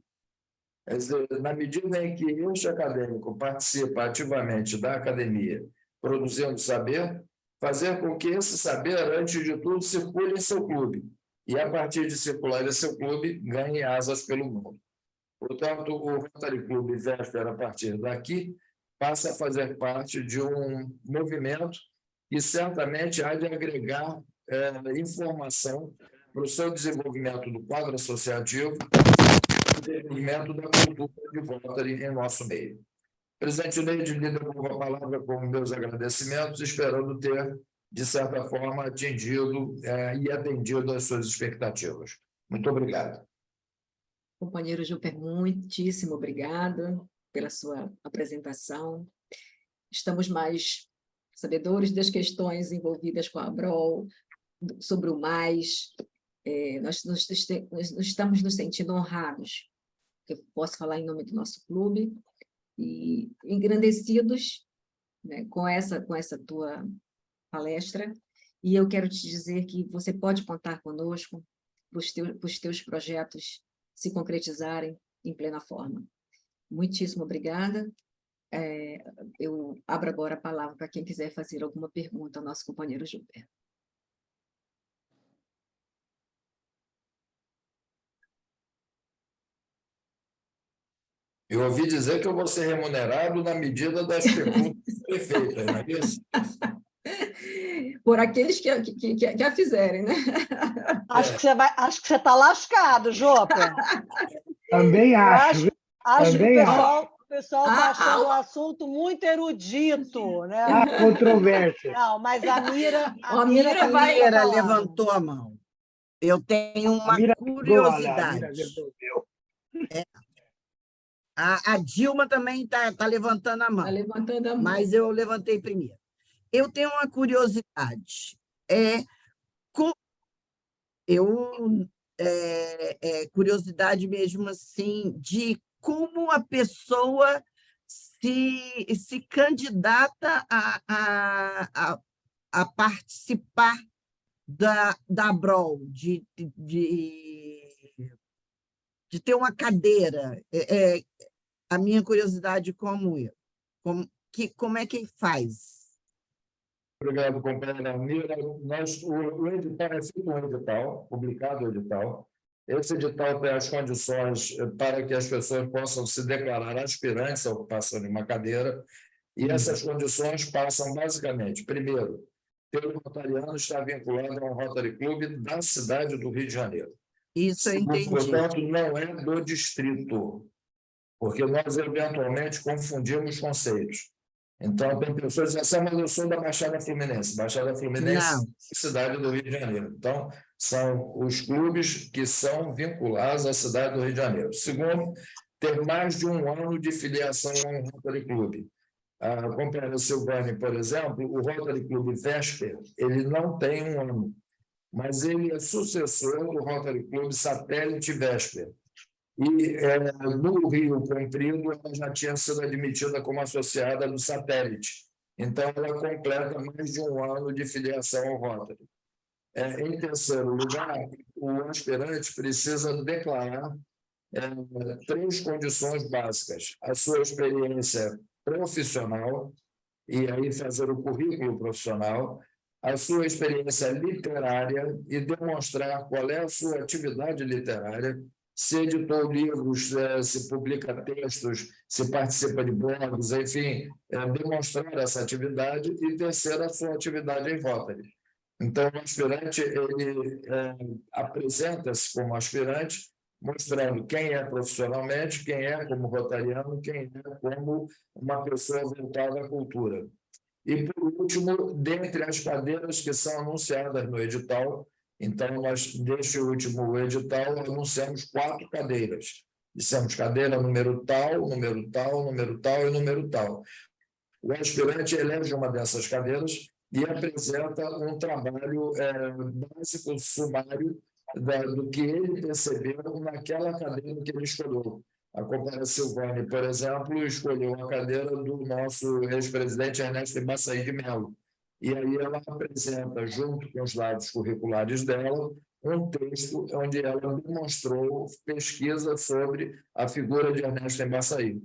Quer dizer, na medida em que este acadêmico participa ativamente da academia, produzindo saber, fazer com que esse saber, antes de tudo, circule em seu clube. E, a partir de circular em seu clube, ganhe asas pelo mundo. Portanto, o Rotary Clube Vesper, a partir daqui, passa a fazer parte de um movimento que certamente há de agregar informação para o seu desenvolvimento do quadro associativo e desenvolvimento da cultura de Rotary em nosso meio. Presidente Neide, lhe devolvo a palavra com meus agradecimentos, esperando ter, de certa forma, atingido e atendido às suas expectativas. Muito obrigado. Companheiro Júper, muitíssimo obrigada pela sua apresentação. Estamos mais sabedores das questões envolvidas com a ABROL, sobre o mais. Nós estamos nos sentindo honrados, que eu posso falar em nome do nosso clube, e engrandecidos, né, com essa tua palestra, e eu quero te dizer que você pode contar conosco para os teus projetos se concretizarem em plena forma. Muitíssimo obrigada. Eu abro agora a palavra para quem quiser fazer alguma pergunta ao nosso companheiro Júper. Eu ouvi dizer que eu vou ser remunerado na medida das perguntas feitas, não é isso? Por aqueles que a fizerem, né? Acho que você está lascado, Júper. Também acho. Acho que Também o pessoal está Ah, achando o assunto muito erudito, né? há controvérsia. Não, mas a Mira a Mira tá vai- Mira falando. levantou a mão. Eu tenho A uma Mira curiosidade. resolveu. A Dilma também está levantando a mão, Tá levantando a mão. mas eu levantei primeiro. Eu tenho uma curiosidade. Curiosidade mesmo assim de como a pessoa se candidata a participar da ABROL, de ter uma cadeira. A minha curiosidade como é que faz? Obrigado, companheira Mira. O edital é feito um edital, publicado o edital. Esse edital tem as condições para que as pessoas possam se declarar aspirantes à ocupação de uma cadeira, e essas condições passam basicamente, primeiro, pelo rotariano estar vinculado a um Rotary Club da cidade do Rio de Janeiro. Isso eu entendi. Portanto, não é do distrito, porque nós, eventualmente, confundimos conceitos. Então, tem pessoas que dizem assim, mas eu sou da Baixada Fluminense. Baixada Fluminense Não. é cidade do Rio de Janeiro. Então, são os clubes que são vinculados à cidade do Rio de Janeiro. Segundo, ter mais de um ano de filiação a um Rotary Club. A companheira Silvane, por exemplo, o Rotary Club Vesper, ele não tem um ano, mas ele é sucessor do Rotary Club Satélite Vesper. E no Rio Comprido, ela já tinha sido admitida como associada do Satélite. Então, ela completa mais de um ano de filiação ao Rotary. Em terceiro lugar, o aspirante precisa declarar 3 condições básicas: a sua experiência profissional, e aí fazer o currículo profissional, a sua experiência literária e demonstrar qual é a sua atividade literária, se editou livros, se publica textos, se participa de blogs, enfim, demonstrar essa atividade, e terceiro, a sua atividade em Rotary. Então, o aspirante ele apresenta-se como aspirante, mostrando quem é profissionalmente, quem é como rotariano, quem é como uma pessoa voltada à cultura. E, por último, dentre as cadeiras que são anunciadas no edital, então, nós, deste último edital, anunciamos 4 cadeiras. Dissemos cadeira número tal, número tal, número tal e número tal. O aspirante elege uma dessas cadeiras e apresenta um trabalho básico, sumário, do que ele percebeu naquela cadeira que ele escolheu. A companheira Silvane, por exemplo, escolheu a cadeira do nosso ex-presidente Ernesto Embaçaí de Mello. E aí ela apresenta, junto com os dados curriculares dela, um texto onde ela demonstrou pesquisa sobre a figura de Ernesto Embaçaí.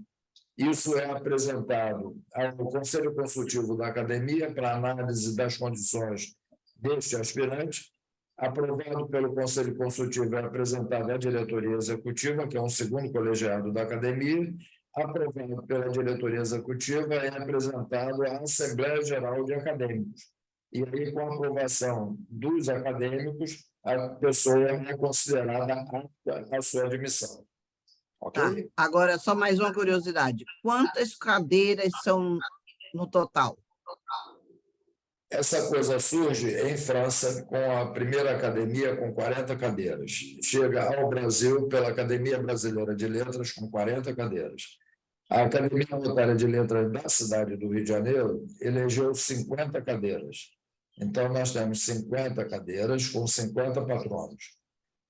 Isso é apresentado ao Conselho Consultivo da Academia para análise das condições deste aspirante. Aprovado pelo Conselho Consultivo, é apresentado à diretoria executiva, que é um segundo colegiado da Academia. Aprovado pela diretoria executiva, é apresentado à Assembleia Geral de Acadêmicos. E aí, com a aprovação dos acadêmicos, a pessoa é considerada apta à sua admissão. Ok? Tá. Agora, só mais uma curiosidade. Quantas cadeiras são no total? Essa coisa surge em França, com a primeira academia com 40 cadeiras. Chega ao Brasil pela Academia Brasileira de Letras com 40 cadeiras. A Academia Rotária de Letras da cidade do Rio de Janeiro elegeu 50 cadeiras. Então, nós temos 50 cadeiras com 50 patronos.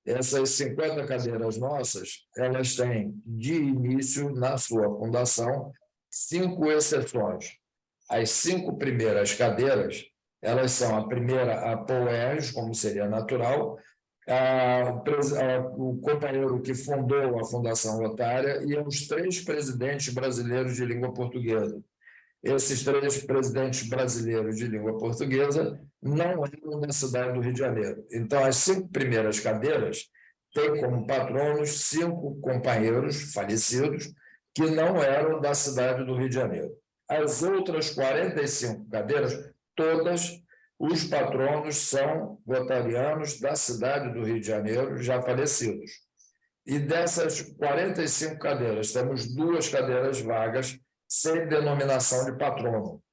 Essas 50 cadeiras nossas, elas têm, de início, na sua fundação, 5 exceções. As 5 primeiras cadeiras, elas são a primeira, a POERJ, como seria natural, o companheiro que fundou a Fundação Rotária e os 3 presidentes brasileiros de língua portuguesa. Esses 3 presidentes brasileiros de língua portuguesa não eram da cidade do Rio de Janeiro. Então, as 5 primeiras cadeiras têm como patronos 5 companheiros falecidos que não eram da cidade do Rio de Janeiro. As outras 45 cadeiras, todas, os patronos são rotarianos da cidade do Rio de Janeiro, já falecidos. E dessas 45 cadeiras, temos 2 cadeiras vagas sem denominação de patrono.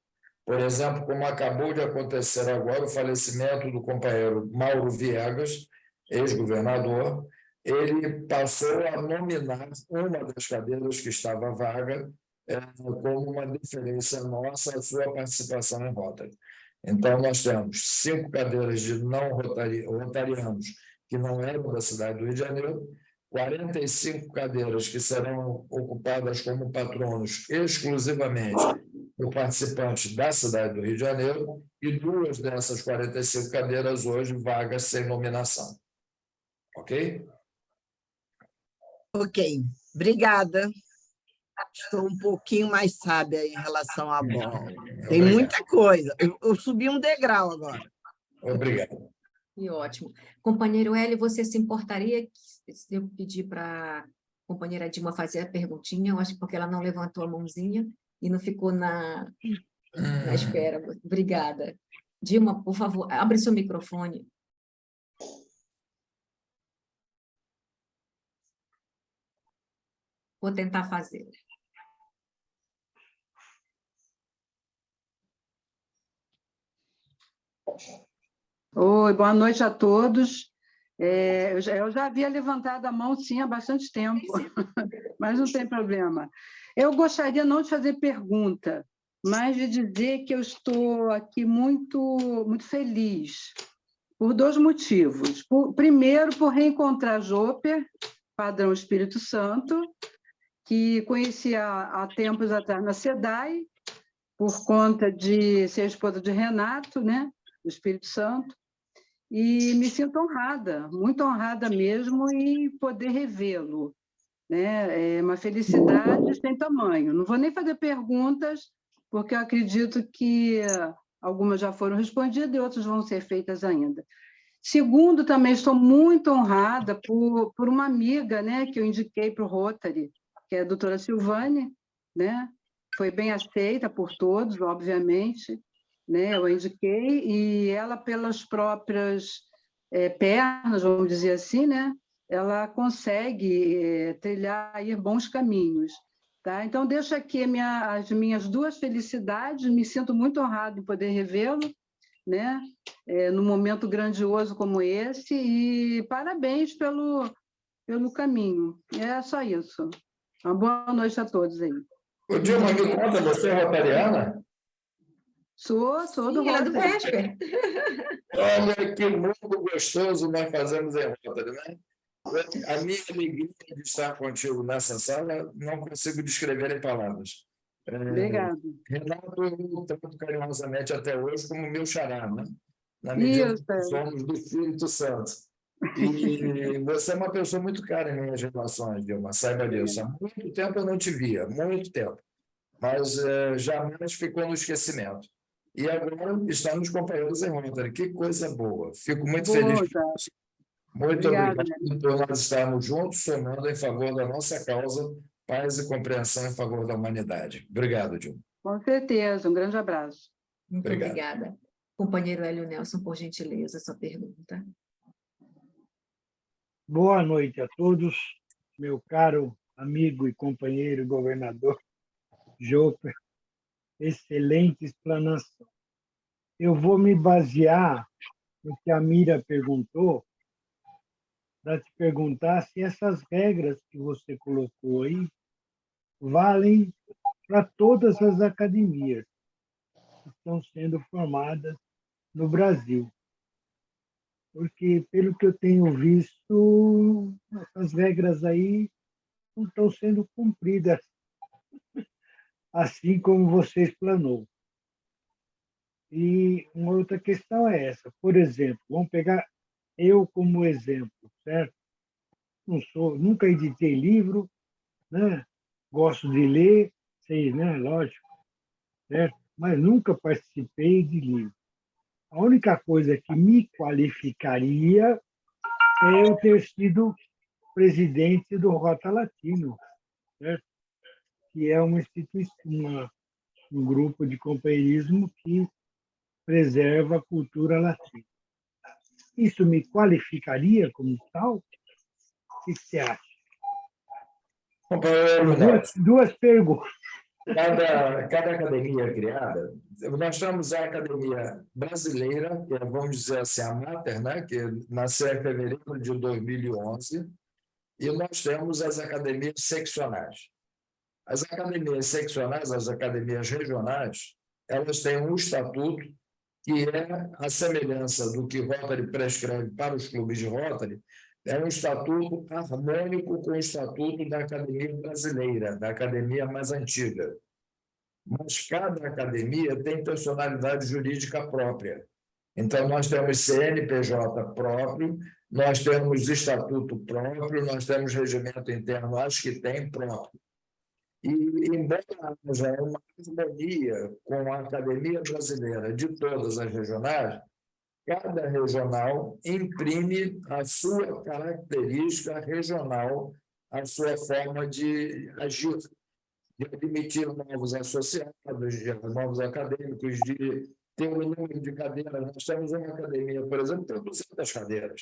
Por exemplo, como acabou de acontecer agora, o falecimento do companheiro Mauro Viegas, ex-governador, ele passou a nominar uma das cadeiras que estava vaga como uma deferência nossa à sua participação em Rotary. Então, nós temos 5 cadeiras de não rotarianos que não eram da cidade do Rio de Janeiro, 45 cadeiras que serão ocupadas como patronos exclusivamente por participantes da cidade do Rio de Janeiro e 2 dessas 45 cadeiras hoje vagas sem nominação. Ok? Ok, obrigada. Estou um pouquinho mais sábia em relação à bola. Tem muita coisa. Eu subi um degrau agora. Obrigado. E ótimo. Companheiro Hélio, você se importaria se eu pedir para a companheira Dilma fazer a perguntinha? Eu acho que porque ela não levantou a mãozinha e não ficou na espera. Obrigada. Dilma, por favor, abre seu microfone. Vou tentar fazer. Oi, boa noite a todos. Eu já havia levantado a mão, sim, há bastante tempo, mas não tem problema. Eu gostaria não de fazer pergunta, mas de dizer que eu estou aqui muito, muito feliz, por 2 motivos. Primeiro, por reencontrar Joper, padrão Espírito Santo, que conheci há tempos atrás na SEDAI, por conta de ser esposa de Renato, né, do Espírito Santo, e me sinto honrada, muito honrada mesmo, em poder revê-lo. Né? É uma felicidade sem tamanho. Não vou nem fazer perguntas, porque eu acredito que algumas já foram respondidas e outras vão ser feitas ainda. Segundo, também estou muito honrada por uma amiga, né, que eu indiquei para o Rotary, que é a doutora Silvane, né? Foi bem aceita por todos, obviamente, né? Eu a indiquei, e ela, pelas próprias pernas, vamos dizer assim, né? Ela consegue trilhar aí bons caminhos. Tá? Então, deixo aqui as minhas 2 felicidades, me sinto muito honrado em poder revê-lo, né? Num momento grandioso como esse, e parabéns pelo caminho. É só isso. Uma boa noite a todos aí. Ô, Dilma, me conta, você é rotariana? Sou do Ela é do Rotary. Vesper. Olha que mundo gostoso nós fazemos em Rotary, né? A minha alegria de estar contigo nessa sala não consigo descrever em palavras. Obrigada. Renato, eu trato carinhosamente até hoje como meu xará, né? Na medida que somos do Espírito Santo. E você é uma pessoa muito cara em minhas relações, Dilma, saiba disso. Há muito tempo eu não te via, muito tempo. Mas jamais ficou no esquecimento. E agora estamos companheiros em Rotary. Que coisa boa. Fico muito feliz. Muito obrigado por nós estarmos juntos, somando em favor da nossa causa, paz e compreensão em favor da humanidade. Obrigado, Dilma. Com certeza. Um grande abraço. Muito obrigada. Companheiro Hélio Nelson, por gentileza, sua pergunta. Boa noite a todos, meu caro amigo e companheiro governador Joper. Excelente explanação. Eu vou me basear no que a Mira perguntou, para te perguntar se essas regras que você colocou aí valem para todas as academias que estão sendo formadas no Brasil. Porque, pelo que eu tenho visto, essas regras aí não estão sendo cumpridas assim como você explanou. E uma outra questão é essa. Por exemplo, vamos pegar eu como exemplo, certo? Nunca editei livro, né? Gosto de ler, sei, né? Lógico, certo? Mas nunca participei de livro. A única coisa que me qualificaria é eu ter sido presidente do Rota Latino, certo? Que é uma instituição, um grupo de companheirismo que preserva a cultura latina. Isso me qualificaria como tal? O que você acha? Companheiro Duas perguntas. Cada academia criada, nós temos a Academia Brasileira, que é, vamos dizer assim, a Mater, né, que nasceu em fevereiro de 2011, e nós temos as academias seccionais. As academias seccionais, as academias regionais, elas têm um estatuto que é a semelhança do que Rotary prescreve para os clubes de Rotary, é um estatuto harmônico com o estatuto da Academia Brasileira, da academia mais antiga. Mas cada academia tem personalidade jurídica própria. Então, nós temos CNPJ próprio, nós temos estatuto próprio, nós temos regimento interno, acho que tem próprio. E, embora haja uma harmonia com a Academia Brasileira de todas as regionais, cada regional imprime a sua característica regional, a sua forma de agir, de admitir novos associados, de novos acadêmicos, de ter um número de cadeiras. Nós temos uma academia, por exemplo, que tem 200 cadeiras.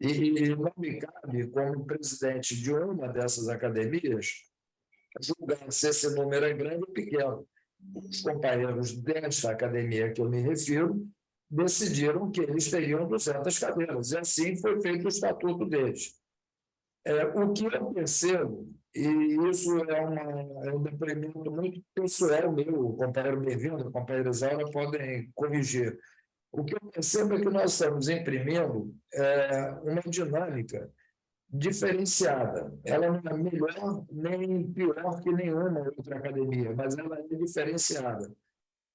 E não me cabe, como presidente de uma dessas academias, julgar se esse número é grande ou pequeno. Os companheiros desta academia que eu me refiro decidiram que eles teriam 200 cadeiras, e assim foi feito o estatuto deles. O que eu percebo, e isso é um depoimento muito pessoal meu, o companheiro Bem-vindo, a companheira Isaura podem corrigir. O que eu percebo é que nós estamos imprimindo uma dinâmica diferenciada. Ela não é melhor nem pior que nenhuma outra academia, mas ela é diferenciada.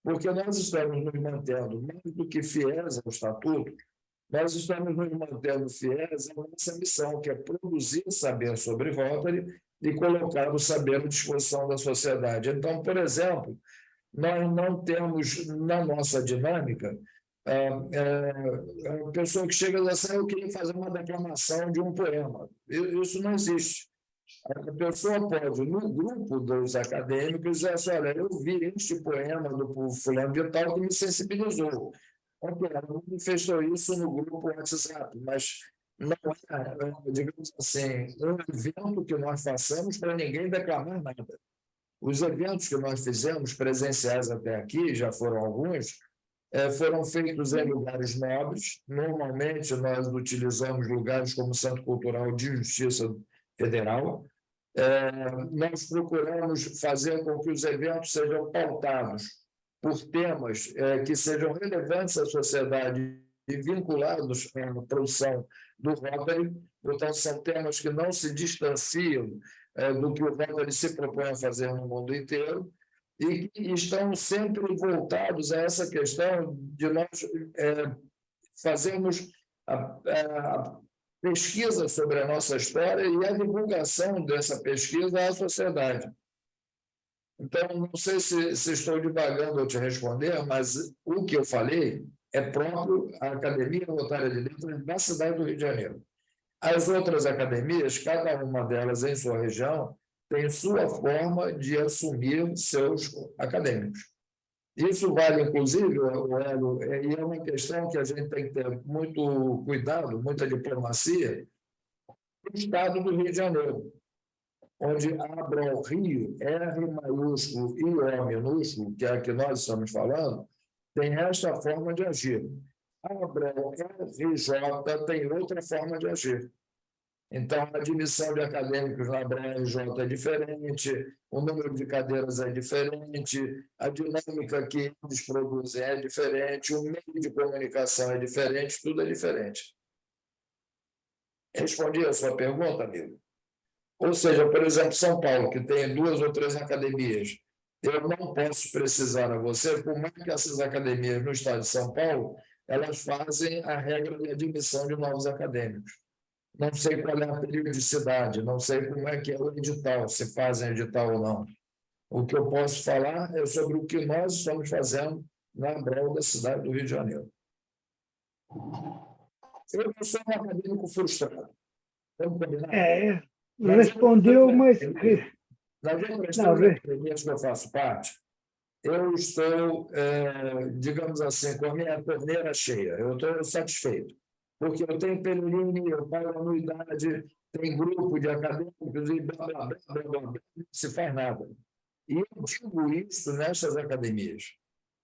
Porque nós estamos nos mantendo, mais do que fiéis ao estatuto, nós estamos nos mantendo fiéis à nossa missão, que é produzir saber sobre Rotary e colocar o saber à disposição da sociedade. Então, por exemplo, nós não temos na nossa dinâmica a pessoa que chega e diz assim, eu queria fazer uma declamação de um poema. Isso não existe. A pessoa pode, no grupo dos acadêmicos, dizer assim, olha, eu vi este poema do fulano de tal que me sensibilizou. Ela manifestou isso no grupo WhatsApp, mas não é, digamos assim, um evento que nós façamos para ninguém declamar nada. Os eventos que nós fizemos presenciais até aqui, já foram alguns, foram feitos em lugares nobres. Normalmente, nós utilizamos lugares como o Centro Cultural de Justiça Federal. Nós procuramos fazer com que os eventos sejam pautados por temas que sejam relevantes à sociedade e vinculados à produção do Rotary. Portanto, são temas que não se distanciam do que o Rotary se propõe a fazer no mundo inteiro e que estão sempre voltados a essa questão de nós fazermos a pesquisa sobre a nossa história e a divulgação dessa pesquisa à sociedade. Então, não sei se estou divagando ao te responder, mas o que eu falei é próprio à Academia Rotária de Letras da cidade do Rio de Janeiro. As outras academias, cada uma delas em sua região, tem sua forma de assumir seus acadêmicos. Isso vale, inclusive, e é uma questão que a gente tem que ter muito cuidado, muita diplomacia, no estado do Rio de Janeiro, onde a Abrol Rio, R maiúsculo e O minúsculo, que é a que nós estamos falando, tem esta forma de agir. A Abrol RJ tem outra forma de agir. Então, a admissão de acadêmicos na Abrol-RJ é diferente, o número de cadeiras é diferente, a dinâmica que eles produzem é diferente, o meio de comunicação é diferente, tudo é diferente. Respondi a sua pergunta, amigo? Ou seja, por exemplo, São Paulo, que tem 2 ou 3 academias, eu não posso precisar a você como é que essas academias no estado de São Paulo elas fazem a regra de admissão de novos acadêmicos. Não sei qual é a periodicidade, não sei como é que é o edital, se fazem edital ou não. O que eu posso falar é sobre o que nós estamos fazendo na Abrol da cidade do Rio de Janeiro. Eu sou um acadêmico frustrado. Vamos combinar? Respondeu, mas... Nas outras academias que eu faço parte, eu estou, digamos assim, com a minha torneira cheia. Eu estou satisfeito. Porque eu tenho peregrine, eu pago anuidade, tem grupo de acadêmicos e blá, blá, blá, blá, blá, blá, não se faz nada. E eu digo isso nessas academias.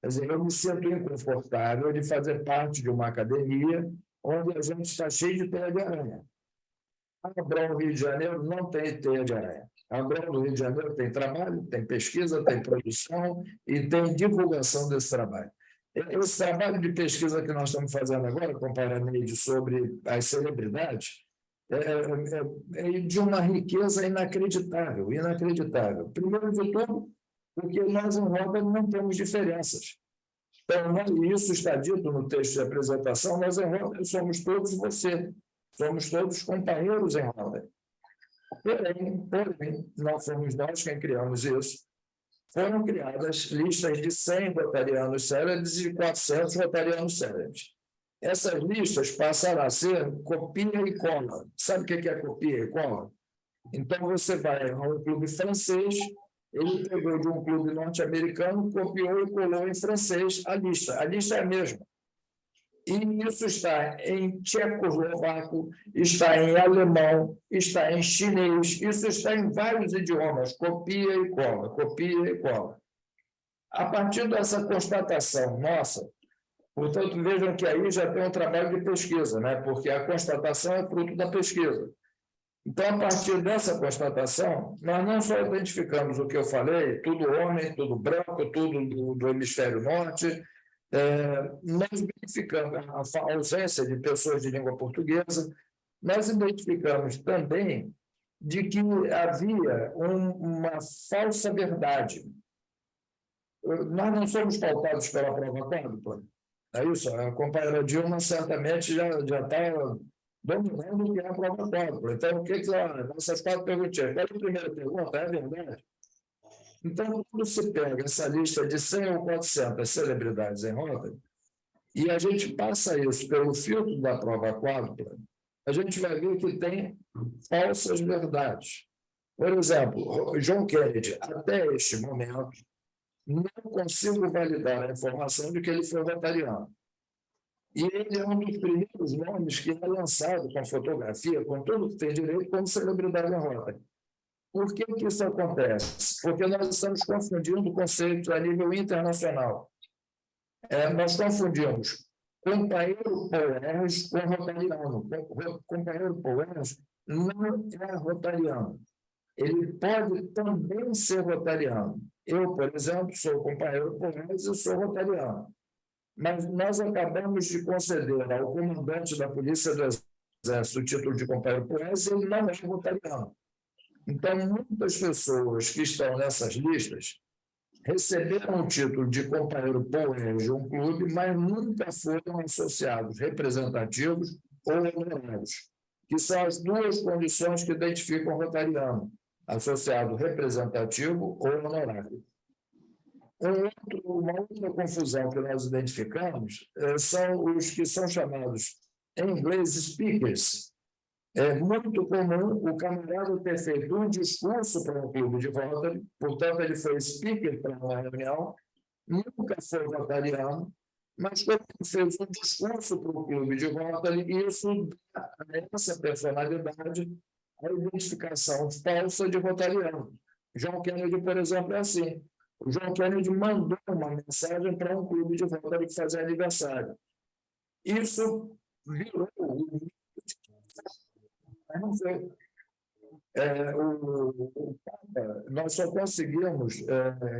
Quer dizer, eu me sinto inconfortável de fazer parte de uma academia onde a gente está cheio de teia de aranha. A Abrão Rio de Janeiro não tem teia de aranha. A Abrão do Rio de Janeiro tem trabalho, tem pesquisa, tem produção e tem divulgação desse trabalho. Esse trabalho de pesquisa que nós estamos fazendo agora, com o Paraneide, sobre as celebridades, é de uma riqueza inacreditável, inacreditável. Primeiro de tudo, porque nós em Rota não temos diferenças. Então, isso está dito no texto de apresentação, nós em Rota somos todos você, somos todos companheiros em Rota. Porém, não fomos nós quem criamos isso. Foram criadas listas de 100 rotarianos célebres e 400 rotarianos célebres. Essas listas passaram a ser copia e cola. Sabe o que é copia e cola? Então, você vai a um clube francês, ele pegou de um clube norte-americano, copiou e colou em francês a lista. A lista é a mesma. E isso está em tchecoslovaco, está em alemão, está em chinês, isso está em vários idiomas, copia e cola, copia e cola. A partir dessa constatação nossa, portanto, vejam que aí já tem um trabalho de pesquisa, né? Porque a constatação é fruto da pesquisa. Então, a partir dessa constatação, nós não só identificamos o que eu falei, tudo homem, tudo branco, tudo do hemisfério norte, nós identificamos a ausência de pessoas de língua portuguesa, nós identificamos também de que havia uma falsa verdade. Nós não somos pautados pela prova quádrupla. É isso, a companheira Dilma certamente já está dominando o que é a prova quádrupla. Então, o que essas 4 perguntinhas? Qual é a primeira pergunta? É verdade? Então, quando se pega essa lista de 100 ou 400 celebridades em Rota, e a gente passa isso pelo filtro da prova quádrupla, a gente vai ver que tem falsas verdades. Por exemplo, John Kennedy, até este momento, não consigo validar a informação de que ele foi rotariano. E ele é um dos primeiros nomes que é lançado com fotografia, com tudo que tem direito, como celebridade em Rota. Por que isso acontece? Porque nós estamos confundindo conceitos a nível internacional. Nós confundimos companheiro Poers com rotariano. Companheiro Poers não é rotariano. Ele pode também ser rotariano. Eu, por exemplo, sou companheiro Poers e sou rotariano. Mas nós acabamos de conceder ao comandante da Polícia do Exército o título de companheiro Poers e ele não é rotariano. Então, muitas pessoas que estão nessas listas receberam o título de companheiro Poers de um clube, mas nunca foram associados representativos ou honorários, que são as duas condições que identificam o rotariano, associado representativo ou honorário. Uma outra confusão que nós identificamos são os que são chamados, em inglês, speakers. É muito comum o camarada ter feito um discurso para um clube de Rotary, portanto, ele foi speaker para uma reunião, nunca foi rotariano, mas quando ele fez um discurso para o clube de Rotary, isso dá a essa personalidade a identificação falsa de rotariano. John Kennedy, por exemplo, é assim. O John Kennedy mandou uma mensagem para um clube de Rotary fazer aniversário. Isso virou não foi. O Papa, nós só conseguimos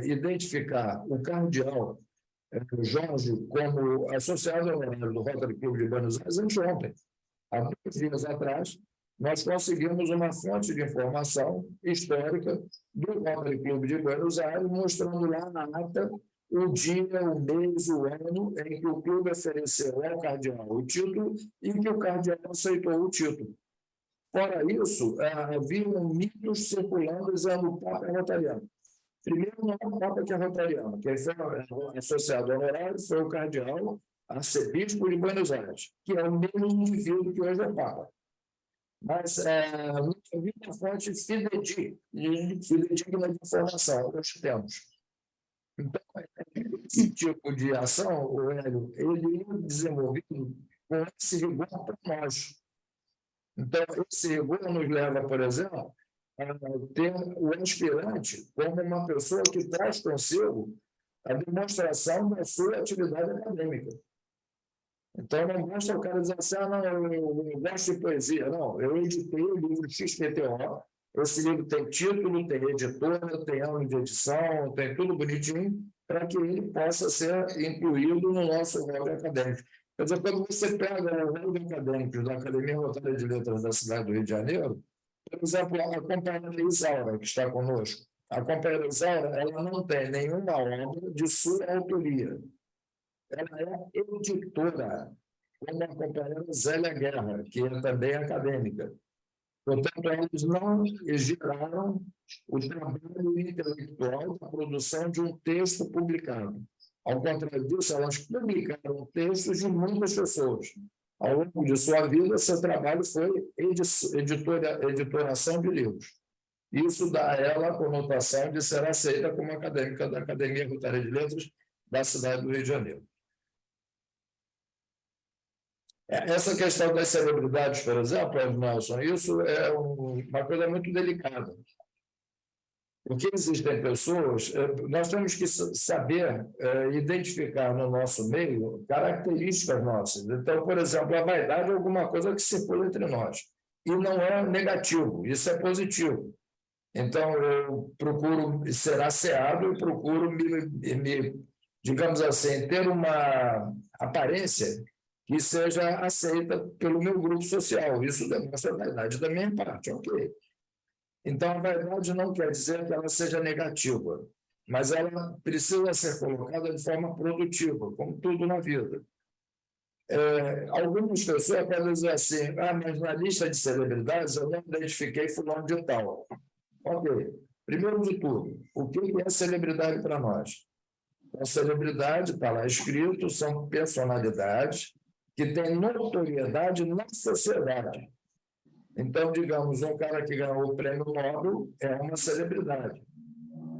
identificar o cardeal Jorge como associado ao do Rotary Clube de Buenos Aires anteontem. Há 2 dias atrás, nós conseguimos uma fonte de informação histórica do Rotary Clube de Buenos Aires, mostrando lá na ata o dia, o mês, o ano em que o clube ofereceu ao cardeal o título e que o cardeal aceitou o título. Fora isso, haviam mitos circulando dizendo que o Papa é rotariano. Primeiro, não é o Papa que é rotariano, quem foi associado ao honorário foi o cardeal arcebispo de Buenos Aires, que é o mesmo indivíduo que hoje é o Papa. Mas não havia uma fonte fidedigna de informação, nós temos. Então, esse tipo de ação, Hélio, ele é desenvolvido com esse rigor para nós. Então, esse rigor nos leva, por exemplo, a ter o aspirante como uma pessoa que traz consigo a demonstração da sua atividade acadêmica. Então, não basta o cara dizer assim, não, eu gosto de poesia. Não, eu editei o livro XPTO, esse livro tem título, tem editora, tem ano de edição, tem tudo bonitinho, para que ele possa ser incluído no nosso rol acadêmico. Quer dizer, quando você pega o rol acadêmico da Academia Rotária de Letras da cidade do Rio de Janeiro, por exemplo, a companheira Isaura, que está conosco, a companheira Isaura, ela não tem nenhuma obra de sua autoria. Ela é editora, como a companheira Zélia Guerra, que é também acadêmica. Portanto, eles não geraram o trabalho intelectual da produção de um texto publicado. Ao contrário disso, elas publicaram textos de muitas pessoas. Ao longo de sua vida, seu trabalho foi editoração de livros. Isso dá a ela a conotação de ser aceita como acadêmica da Academia Rotária de Letras da cidade do Rio de Janeiro. Essa questão das celebridades, por exemplo, Nelson, isso é uma coisa muito delicada. Porque existem pessoas, nós temos que saber identificar no nosso meio características nossas. Então, por exemplo, a vaidade é alguma coisa que circula entre nós. E não é negativo, isso é positivo. Então, eu procuro ser asseado e procuro digamos assim, ter uma aparência que seja aceita pelo meu grupo social. Isso demonstra a vaidade da minha parte, ok. Então, a vaidade não quer dizer que ela seja negativa, mas ela precisa ser colocada de forma produtiva, como tudo na vida. Algumas pessoas podem dizer assim, mas na lista de celebridades eu não identifiquei fulano de tal. Ok. Primeiro de tudo, o que é celebridade para nós? A celebridade, está lá escrito, são personalidades que têm notoriedade na sociedade. Então, digamos, um cara que ganhou o prêmio Nobel é uma celebridade.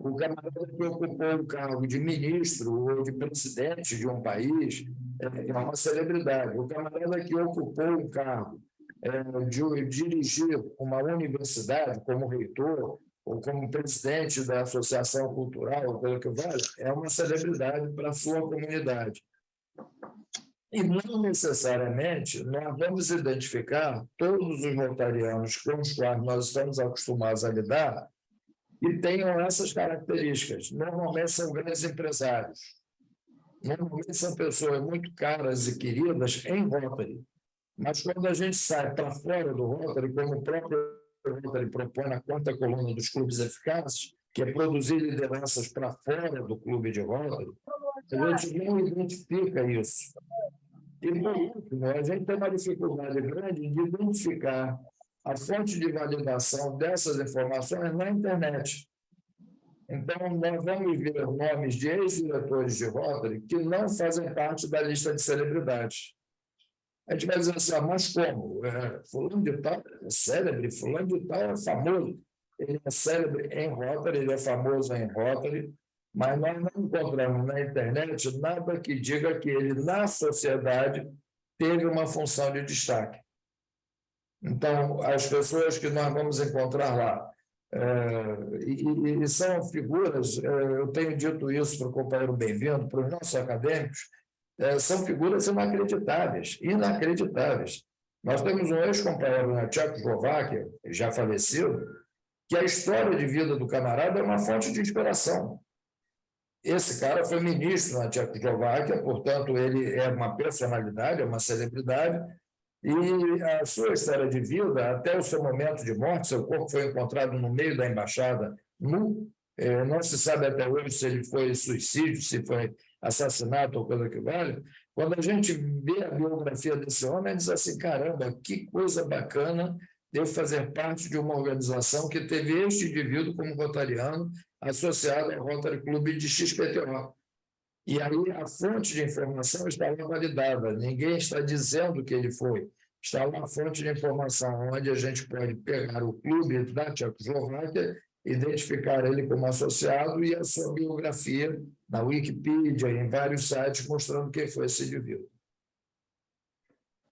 O camarada que ocupou o cargo de ministro ou de presidente de um país é uma celebridade. O camarada que ocupou o cargo de dirigir uma universidade como reitor ou como presidente da associação cultural, pelo que vale, é uma celebridade para a sua comunidade. E não necessariamente nós vamos identificar todos os rotarianos com os quais nós estamos acostumados a lidar e tenham essas características. Normalmente são grandes empresários. Normalmente são pessoas muito caras e queridas em Rotary. Mas quando a gente sai para fora do Rotary, como o próprio Rotary propõe na 4ª coluna dos clubes eficazes, que é produzir lideranças para fora do clube de Rotary, a gente não identifica isso. E, por último, a gente tem uma dificuldade grande de identificar a fonte de validação dessas informações na internet. Então, nós vamos ver nomes de ex-diretores de Rotary que não fazem parte da lista de celebridades. A gente vai dizer assim, mas como? Fulano de tal é célebre, fulano de tal é famoso. Ele é célebre em Rotary, ele é famoso em Rotary, mas nós não encontramos na internet nada que diga que ele, na sociedade, teve uma função de destaque. Então, as pessoas que nós vamos encontrar lá, e são figuras, eu tenho dito isso para o companheiro Bem-vindo, para os nossos acadêmicos, são figuras inacreditáveis, inacreditáveis. Nós temos um ex-companheiro na Tchecoslováquia, já falecido, que a história de vida do camarada é uma fonte de inspiração. Esse cara foi ministro na Tchecoslováquia, portanto, ele é uma personalidade, é uma celebridade, e a sua história de vida, até o seu momento de morte, seu corpo foi encontrado no meio da embaixada, nu, não se sabe até hoje se ele foi suicídio, se foi assassinato ou coisa que vale. Quando a gente vê a biografia desse homem, diz assim, caramba, que coisa bacana eu fazer parte de uma organização que teve este indivíduo como rotariano associado ao Rotary Club de XPTO. E aí a fonte de informação está lá validada, ninguém está dizendo que ele foi. Está lá a fonte de informação, onde a gente pode pegar o clube da Tchecoslováquia, identificar ele como associado e a sua biografia na Wikipedia, em vários sites, mostrando quem foi esse indivíduo.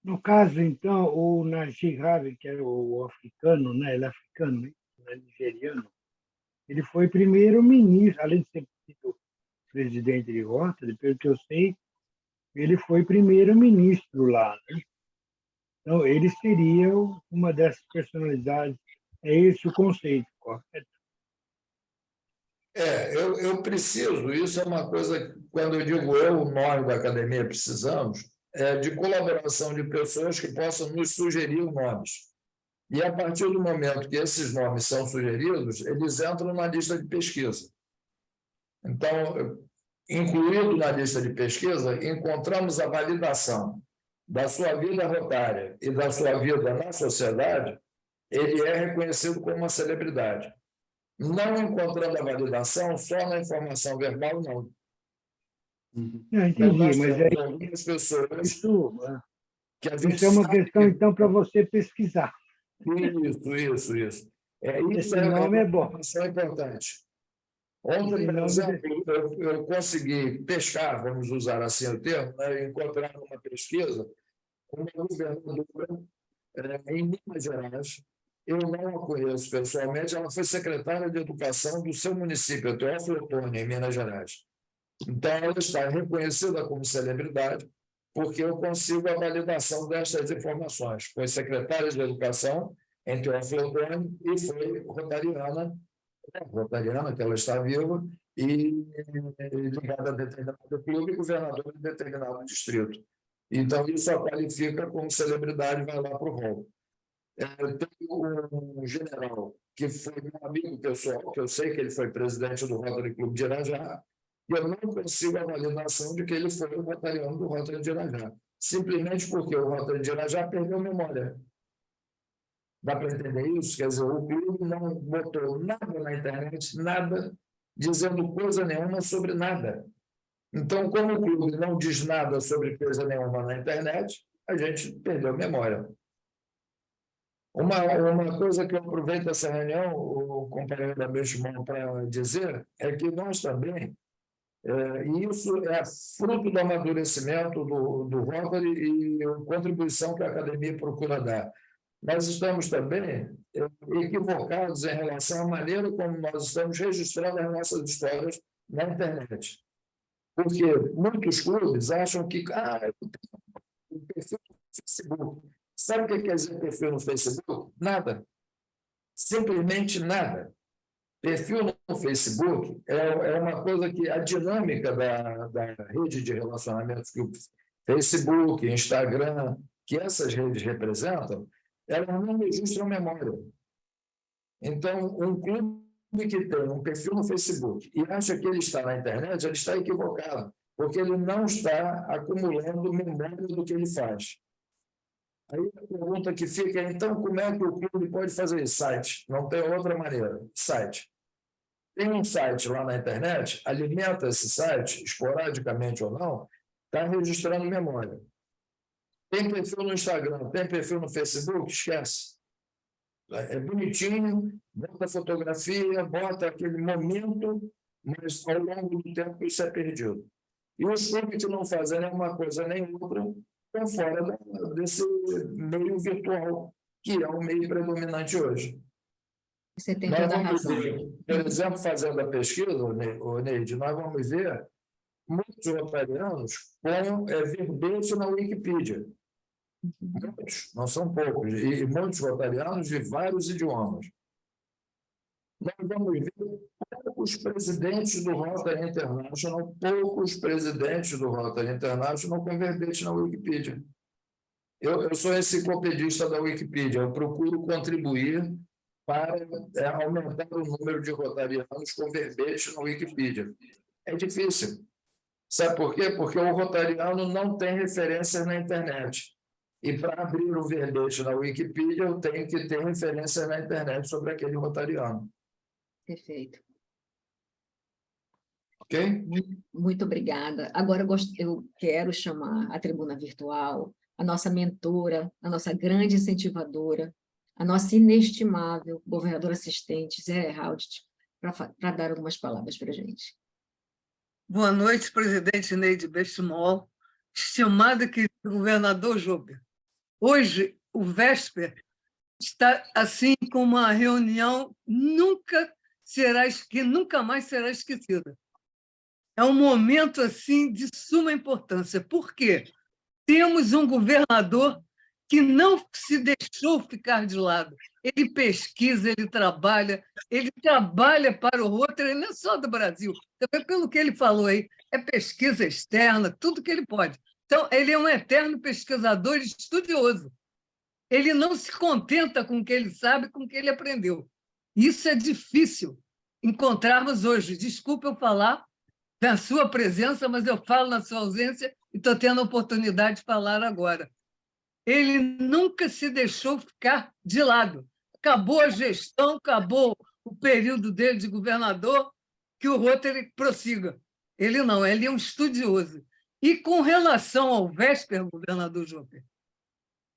No caso, então, o Najib Razak, que é o africano, né? Ele é africano, né? Ele é nigeriano, ele foi primeiro-ministro, além de ter sido presidente de Rotary, pelo que eu sei, ele foi primeiro-ministro lá, né? Então, ele seria uma dessas personalidades. É esse o conceito, correto? Eu preciso, isso é uma coisa, quando eu digo nós da academia precisamos, de colaboração de pessoas que possam nos sugerir nomes. E, a partir do momento que esses nomes são sugeridos, eles entram na lista de pesquisa. Então, incluído na lista de pesquisa, encontramos a validação da sua vida rotária e da sua vida na sociedade, ele é reconhecido como uma celebridade. Não encontrando a validação só na informação verbal, não. Eu entendi, Nós mas temos algumas pessoas que a gente isso é uma sabe questão, então, para você pesquisar. Isso. Isso Esse é nome é bom. informação importante. Ontem, por exemplo, eu consegui pescar, vamos usar assim o termo, né, encontrar numa pesquisa uma governadora em Minas Gerais. Eu não a conheço pessoalmente, ela foi secretária de Educação do seu município, Teófilo Otoni, em Minas Gerais. Então, ela está reconhecida como celebridade, porque eu consigo a validação destas informações. Foi secretária de Educação em Teófilo Otoni e foi rotariana, que ela está viva, e ligada a determinado clube e governadora de determinado distrito. Então, isso a qualifica como celebridade e vai lá para o rol. Eu tenho um general que foi meu amigo pessoal, que eu sei que ele foi presidente do Rotary Clube de Irajá, e eu não consigo a validação de que ele foi o rotariano do Rotary de Irajá, simplesmente porque o Rotary de Irajá perdeu memória. Dá para entender isso? Quer dizer, o clube não botou nada na internet, nada, dizendo coisa nenhuma sobre nada. Então, como o clube não diz nada sobre coisa nenhuma na internet, a gente perdeu memória. Uma coisa que eu aproveito dessa reunião, o companheiro da Benchimol, para dizer, é que nós também, e isso é fruto do amadurecimento do Rotary e a contribuição que a academia procura dar. Nós estamos também equivocados em relação à maneira como nós estamos registrando as nossas histórias na internet. Porque muitos clubes acham que o perfil no Facebook. Sabe o que quer dizer perfil no Facebook? Nada. Simplesmente nada. Perfil no Facebook é uma coisa que a dinâmica da rede de relacionamentos que o Facebook, Instagram, que essas redes representam, elas não registram memória. Então, um clube que tem um perfil no Facebook e acha que ele está na internet, ele está equivocado, porque ele não está acumulando memória do que ele faz. Aí a pergunta que fica é, então, como é que o clube pode fazer isso? Site. Não tem outra maneira. Site. Tem um site lá na internet, alimenta esse site, esporadicamente ou não, está registrando memória. Tem perfil no Instagram, tem perfil no Facebook, esquece. É bonitinho, bota fotografia, bota aquele momento, mas ao longo do tempo isso é perdido. E os clubes que não fazem nenhuma coisa nem outra estão fora desse meio virtual, que é o meio predominante hoje. Você tem toda a razão. Por exemplo, fazendo a pesquisa, Neide, nós vamos ver muitos rotarianos com verbete na Wikipedia. Muitos, não são poucos, e muitos rotarianos de vários idiomas. Nós vamos ver poucos presidentes do Rotary International com verbete na Wikipedia. Eu sou enciclopedista da Wikipedia, eu procuro contribuir para aumentar o número de rotarianos com verbete na Wikipedia. É difícil. Sabe por quê? Porque o rotariano não tem referências na internet. E para abrir o verbete na Wikipedia, eu tenho que ter referências na internet sobre aquele rotariano. Perfeito. Ok? Muito obrigada. Agora eu quero chamar a tribuna virtual, a nossa mentora, a nossa grande incentivadora, a nossa inestimável governadora assistente, Zé Haudt, para dar algumas palavras para a gente. Boa noite, presidente Neide Benchimol, estimado querido governador Júpiter. Hoje, o Vesper está assim com uma reunião que nunca mais será esquecida. É um momento assim de suma importância. Por quê? Temos um governador que não se deixou ficar de lado. Ele pesquisa, ele trabalha para o Rotary, não é só do Brasil, também pelo que ele falou aí, é pesquisa externa, tudo que ele pode. Então, ele é um eterno pesquisador estudioso. Ele não se contenta com o que ele sabe, com o que ele aprendeu. Isso é difícil encontrarmos hoje. Desculpa eu falar na sua presença, mas eu falo na sua ausência e estou tendo a oportunidade de falar agora. Ele nunca se deixou ficar de lado. Acabou a gestão, acabou o período dele de governador, que o Rotary prossiga. Ele não, ele é um estudioso. E com relação ao Vesper, governador Joper,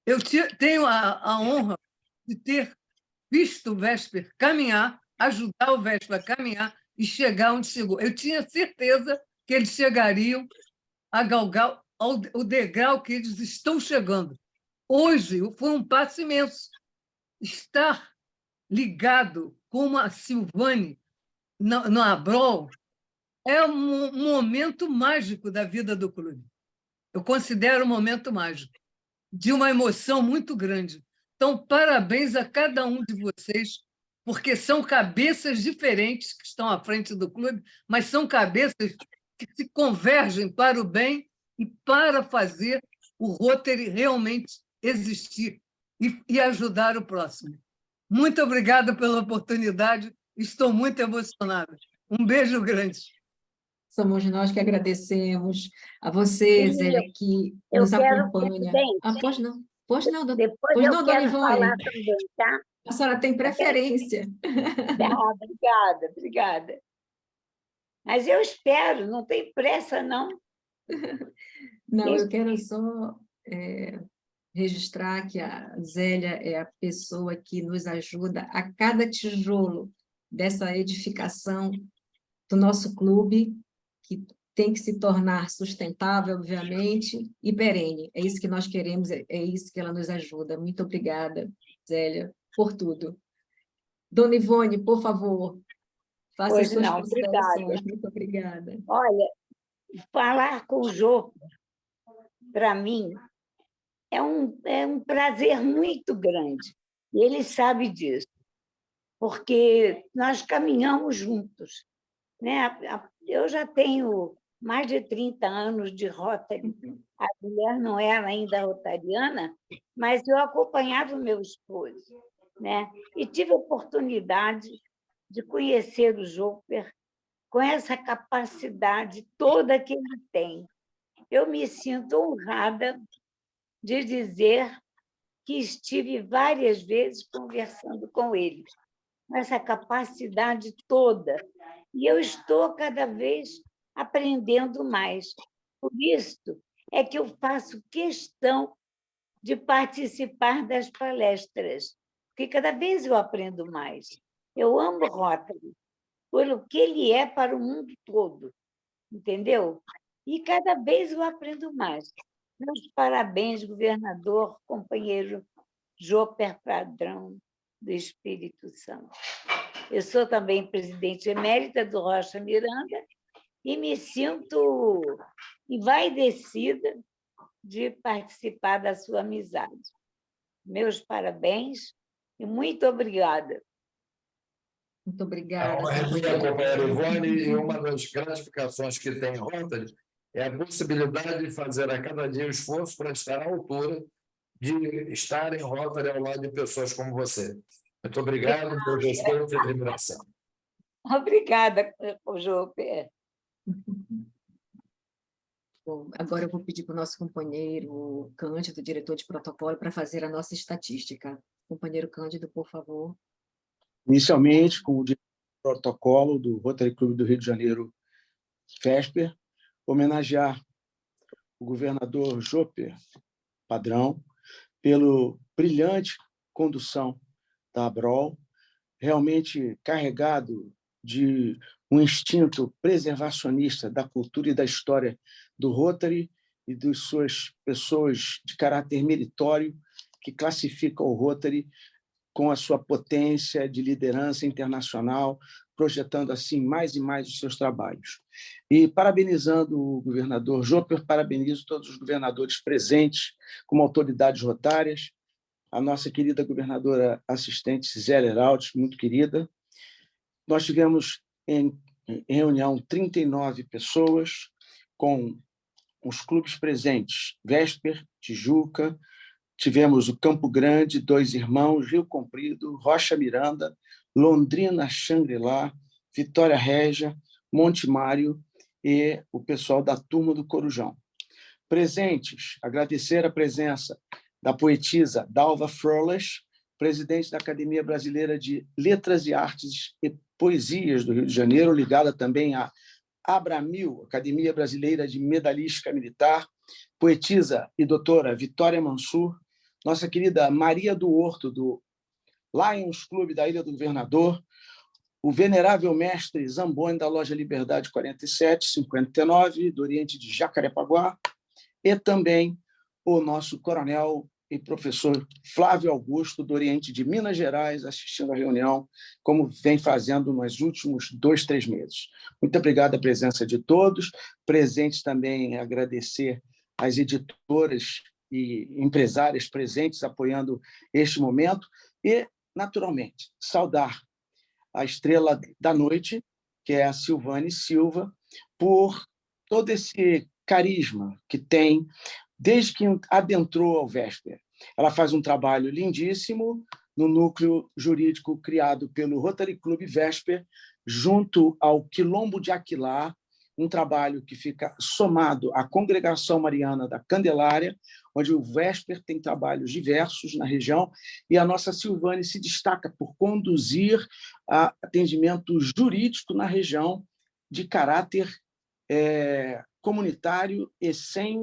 eu tenho a honra de ter visto o Vesper caminhar, ajudar o Vesper a caminhar e chegar onde chegou. Eu tinha certeza que eles chegariam a galgar o degrau que eles estão chegando. Hoje foi um passo imenso. Estar ligado com a Silvane no Abrol é um momento mágico da vida do clube. Eu considero um momento mágico, de uma emoção muito grande. Então, parabéns a cada um de vocês, porque são cabeças diferentes que estão à frente do clube, mas são cabeças que se convergem para o bem e para fazer o Rotary realmente existir e ajudar o próximo. Muito obrigada pela oportunidade, estou muito emocionada. Um beijo grande. Somos nós que agradecemos a você, Zélia, que nos acompanha. Pois não, dona Ivone. Também, tá? A senhora tem preferência. Obrigada. Mas eu espero, não tem pressa, não. Não, eu quero só registrar que a Zélia é a pessoa que nos ajuda a cada tijolo dessa edificação do nosso clube, que tem que se tornar sustentável, obviamente, e perene. É isso que nós queremos, é isso que ela nos ajuda. Muito obrigada, Zélia, por tudo. Dona Ivone, por favor, faça as suas considerações. Muito obrigada. Olha, falar com o Jô, para mim, é um prazer muito grande. E ele sabe disso, porque nós caminhamos juntos, né? Eu já tenho mais de 30 anos de Rotary. A mulher não era ainda rotariana, mas eu acompanhava o meu esposo, né? E tive a oportunidade de conhecer o Joper com essa capacidade toda que ele tem. Eu me sinto honrada de dizer que estive várias vezes conversando com ele, com essa capacidade toda. E eu estou cada vez aprendendo mais. Por isso é que eu faço questão de participar das palestras, porque cada vez eu aprendo mais. Eu amo Rotary, pelo que ele é para o mundo todo, entendeu? E cada vez eu aprendo mais. Meus parabéns, governador, companheiro Joper Padrão do Espírito Santo. Eu sou também presidente emérita do Rocha Miranda e me sinto envaidecida de participar da sua amizade. Meus parabéns e muito obrigada. Muito obrigada. Minha companheira Ivone, e uma das gratificações que tem em Rotary é a possibilidade de fazer a cada dia o esforço para estar à altura de estar em Rotary ao lado de pessoas como você. Muito obrigado, meu respeito e admiração. Obrigada, Joper. Bom, agora eu vou pedir para o nosso companheiro Cândido, diretor de protocolo, para fazer a nossa estatística. Companheiro Cândido, por favor. Inicialmente, com o protocolo do Rotary Clube do Rio de Janeiro, Vesper, homenagear o governador Joper Padrão pelo brilhante condução da Abrol, realmente carregado de um instinto preservacionista da cultura e da história do Rotary e de suas pessoas de caráter meritório, que classifica o Rotary com a sua potência de liderança internacional, projetando assim mais e mais os seus trabalhos. E parabenizando o governador Jopper, parabenizo todos os governadores presentes como autoridades rotárias, a nossa querida governadora assistente Zélia Heraldes, muito querida. Nós tivemos em reunião 39 pessoas, com os clubes presentes, Vesper, Tijuca, tivemos o Campo Grande, Dois Irmãos, Rio Comprido, Rocha Miranda, Londrina Xangri-Lá, Vitória Régia, Monte Mário e o pessoal da Turma do Corujão. Presentes, agradecer a presença da poetisa Dalva Froelich, presidente da Academia Brasileira de Letras e Artes e Poesias do Rio de Janeiro, ligada também à Abramil, Academia Brasileira de Medalística Militar, poetisa e doutora Vitória Mansur, nossa querida Maria do Horto, do Lions Clube da Ilha do Governador, o venerável mestre Zamboni, da Loja Liberdade 4759, do Oriente de Jacarepaguá, e também o nosso coronel e professor Flávio Augusto, do Oriente de Minas Gerais, assistindo à reunião, como vem fazendo nos últimos 2, 3 meses. Muito obrigado à presença de todos. Presentes também, agradecer às editoras e empresárias presentes apoiando este momento e, naturalmente, saudar a estrela da noite, que é a Silvane Silva, por todo esse carisma que tem desde que adentrou ao Vesper. Ela faz um trabalho lindíssimo no núcleo jurídico criado pelo Rotary Club Vesper, junto ao Quilombo de Aquilar, um trabalho que fica somado à Congregação Mariana da Candelária, onde o Vesper tem trabalhos diversos na região, e a nossa Silvane se destaca por conduzir atendimento jurídico na região de caráter comunitário e sem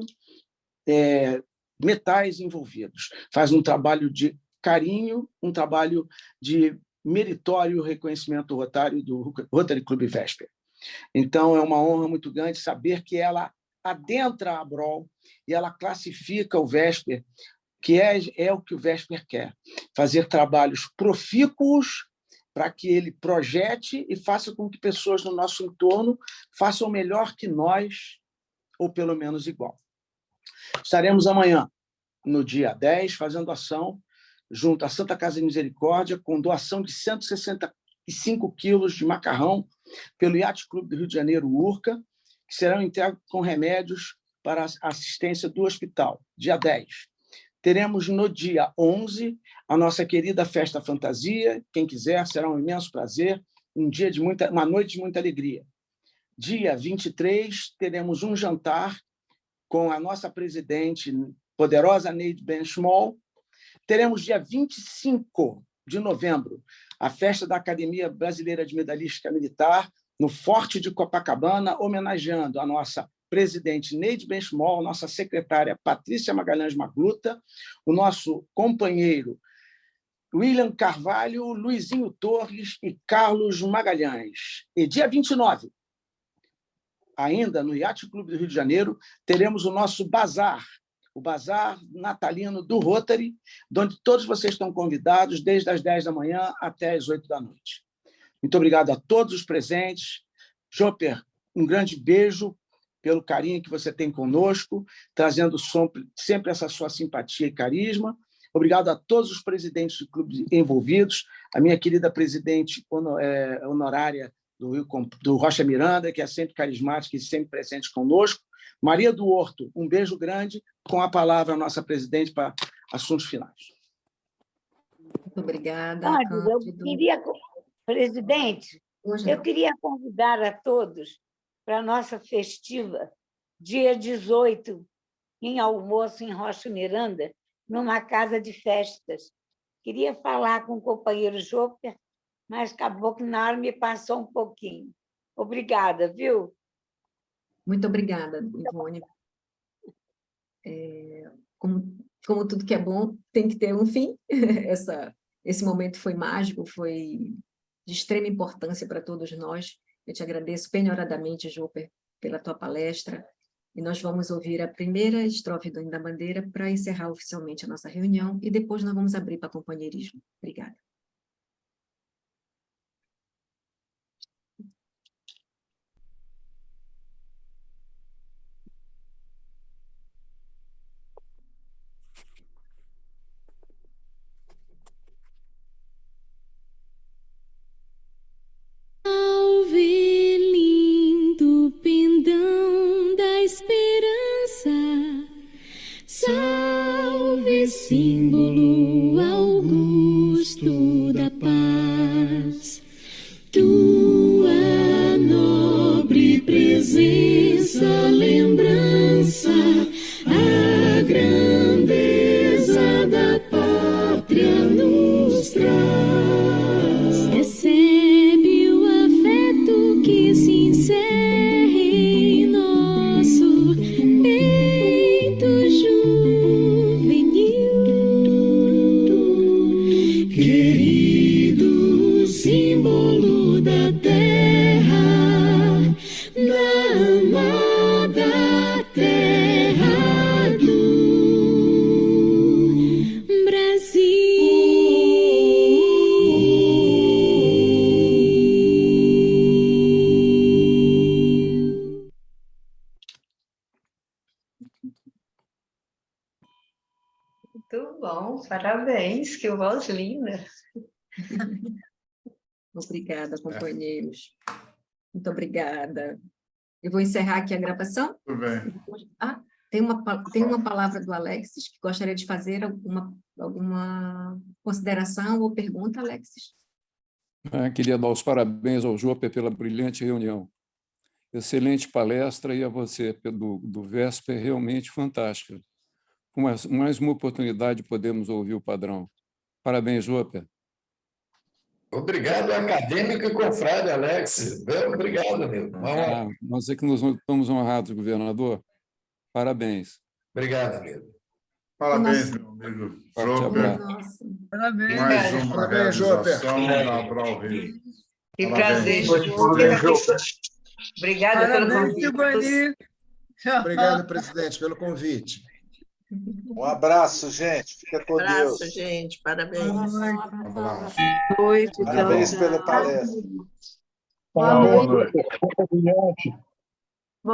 metais envolvidos. Faz um trabalho de carinho, um trabalho de meritório reconhecimento rotário do Rotary Club Vesper. Então, é uma honra muito grande saber que ela adentra a ABROL e ela classifica o Vesper, que é o que o Vesper quer, fazer trabalhos profícuos para que ele projete e faça com que pessoas no nosso entorno façam melhor que nós, ou pelo menos igual. Estaremos amanhã, no dia 10, fazendo ação junto à Santa Casa de Misericórdia, com doação de 165 quilos de macarrão pelo Yacht Clube do Rio de Janeiro, URCA, que serão entregues com remédios para a assistência do hospital, dia 10. Teremos no dia 11 a nossa querida Festa Fantasia. Quem quiser, será um imenso prazer, uma noite de muita alegria. Dia 23, teremos um jantar com a nossa presidente, poderosa Neide Benchmol. Teremos dia 25 de novembro a festa da Academia Brasileira de Medalística Militar, no Forte de Copacabana, homenageando a nossa presidente Neide Benchmol, nossa secretária Patrícia Magalhães Magluta, o nosso companheiro William Carvalho, Luizinho Torres e Carlos Magalhães. E dia 29, ainda no Yacht Clube do Rio de Janeiro, teremos o nosso bazar, o bazar natalino do Rotary, onde todos vocês estão convidados, desde as 10 da manhã até as 8 da noite. Muito obrigado a todos os presentes. Jopper, um grande beijo pelo carinho que você tem conosco, trazendo sempre essa sua simpatia e carisma. Obrigado a todos os presidentes de clubes envolvidos, a minha querida presidente honorária do Rocha Miranda, que é sempre carismática e sempre presente conosco. Maria do Horto, um beijo grande. Com a palavra, a nossa presidente para assuntos finais. Muito obrigada. Presidente, eu queria convidar a todos para a nossa festiva, dia 18, em almoço em Rocha Miranda, numa casa de festas. Queria falar com o companheiro Jopper, mas acabou que na hora me passou um pouquinho. Obrigada, viu? Muito obrigada, Ivone. Como tudo que é bom, tem que ter um fim. Esse momento foi mágico, foi de extrema importância para todos nós. Eu te agradeço penhoradamente, Jopper, pela tua palestra, E nós vamos ouvir a primeira estrofe do Hino da Bandeira para encerrar oficialmente a nossa reunião e depois nós vamos abrir para companheirismo. Obrigada. Salve, lindo pendão da esperança, salve, símbolo augusto da paz. Tua nobre presença, lembrança, a grandeza da pátria nos traz. Recebe o afeto que se encerra em nosso peito juvenil, querido símbolo da terra, da amada terra do Brasil. Muito bom, parabéns, que voz linda. Obrigada, companheiros. Muito obrigada. Eu vou encerrar aqui a gravação. Tudo bem. Ah, tem uma palavra do Alexis, que gostaria de fazer alguma consideração ou pergunta, Alexis? Queria dar os parabéns ao Joper pela brilhante reunião. Excelente palestra e a você, do Vesper, realmente fantástica. Mais uma oportunidade podemos ouvir o padrão. Parabéns, Joper. Obrigado, acadêmico e confrade, Alex. Obrigado, amigo. Nós é que nos estamos honrados, governador. Parabéns. Obrigado, amigo. Parabéns, meu amigo Joper. Parabéns. Mais uma Parabéns, realização da Abral Rio. Que Parabéns. prazer, Joper. Obrigada pelo convite. Obrigado, presidente, pelo convite. Um abraço, gente. Fica com Deus. Gente. Parabéns. Um abraço. Noite, Parabéns pela palestra. Boa noite.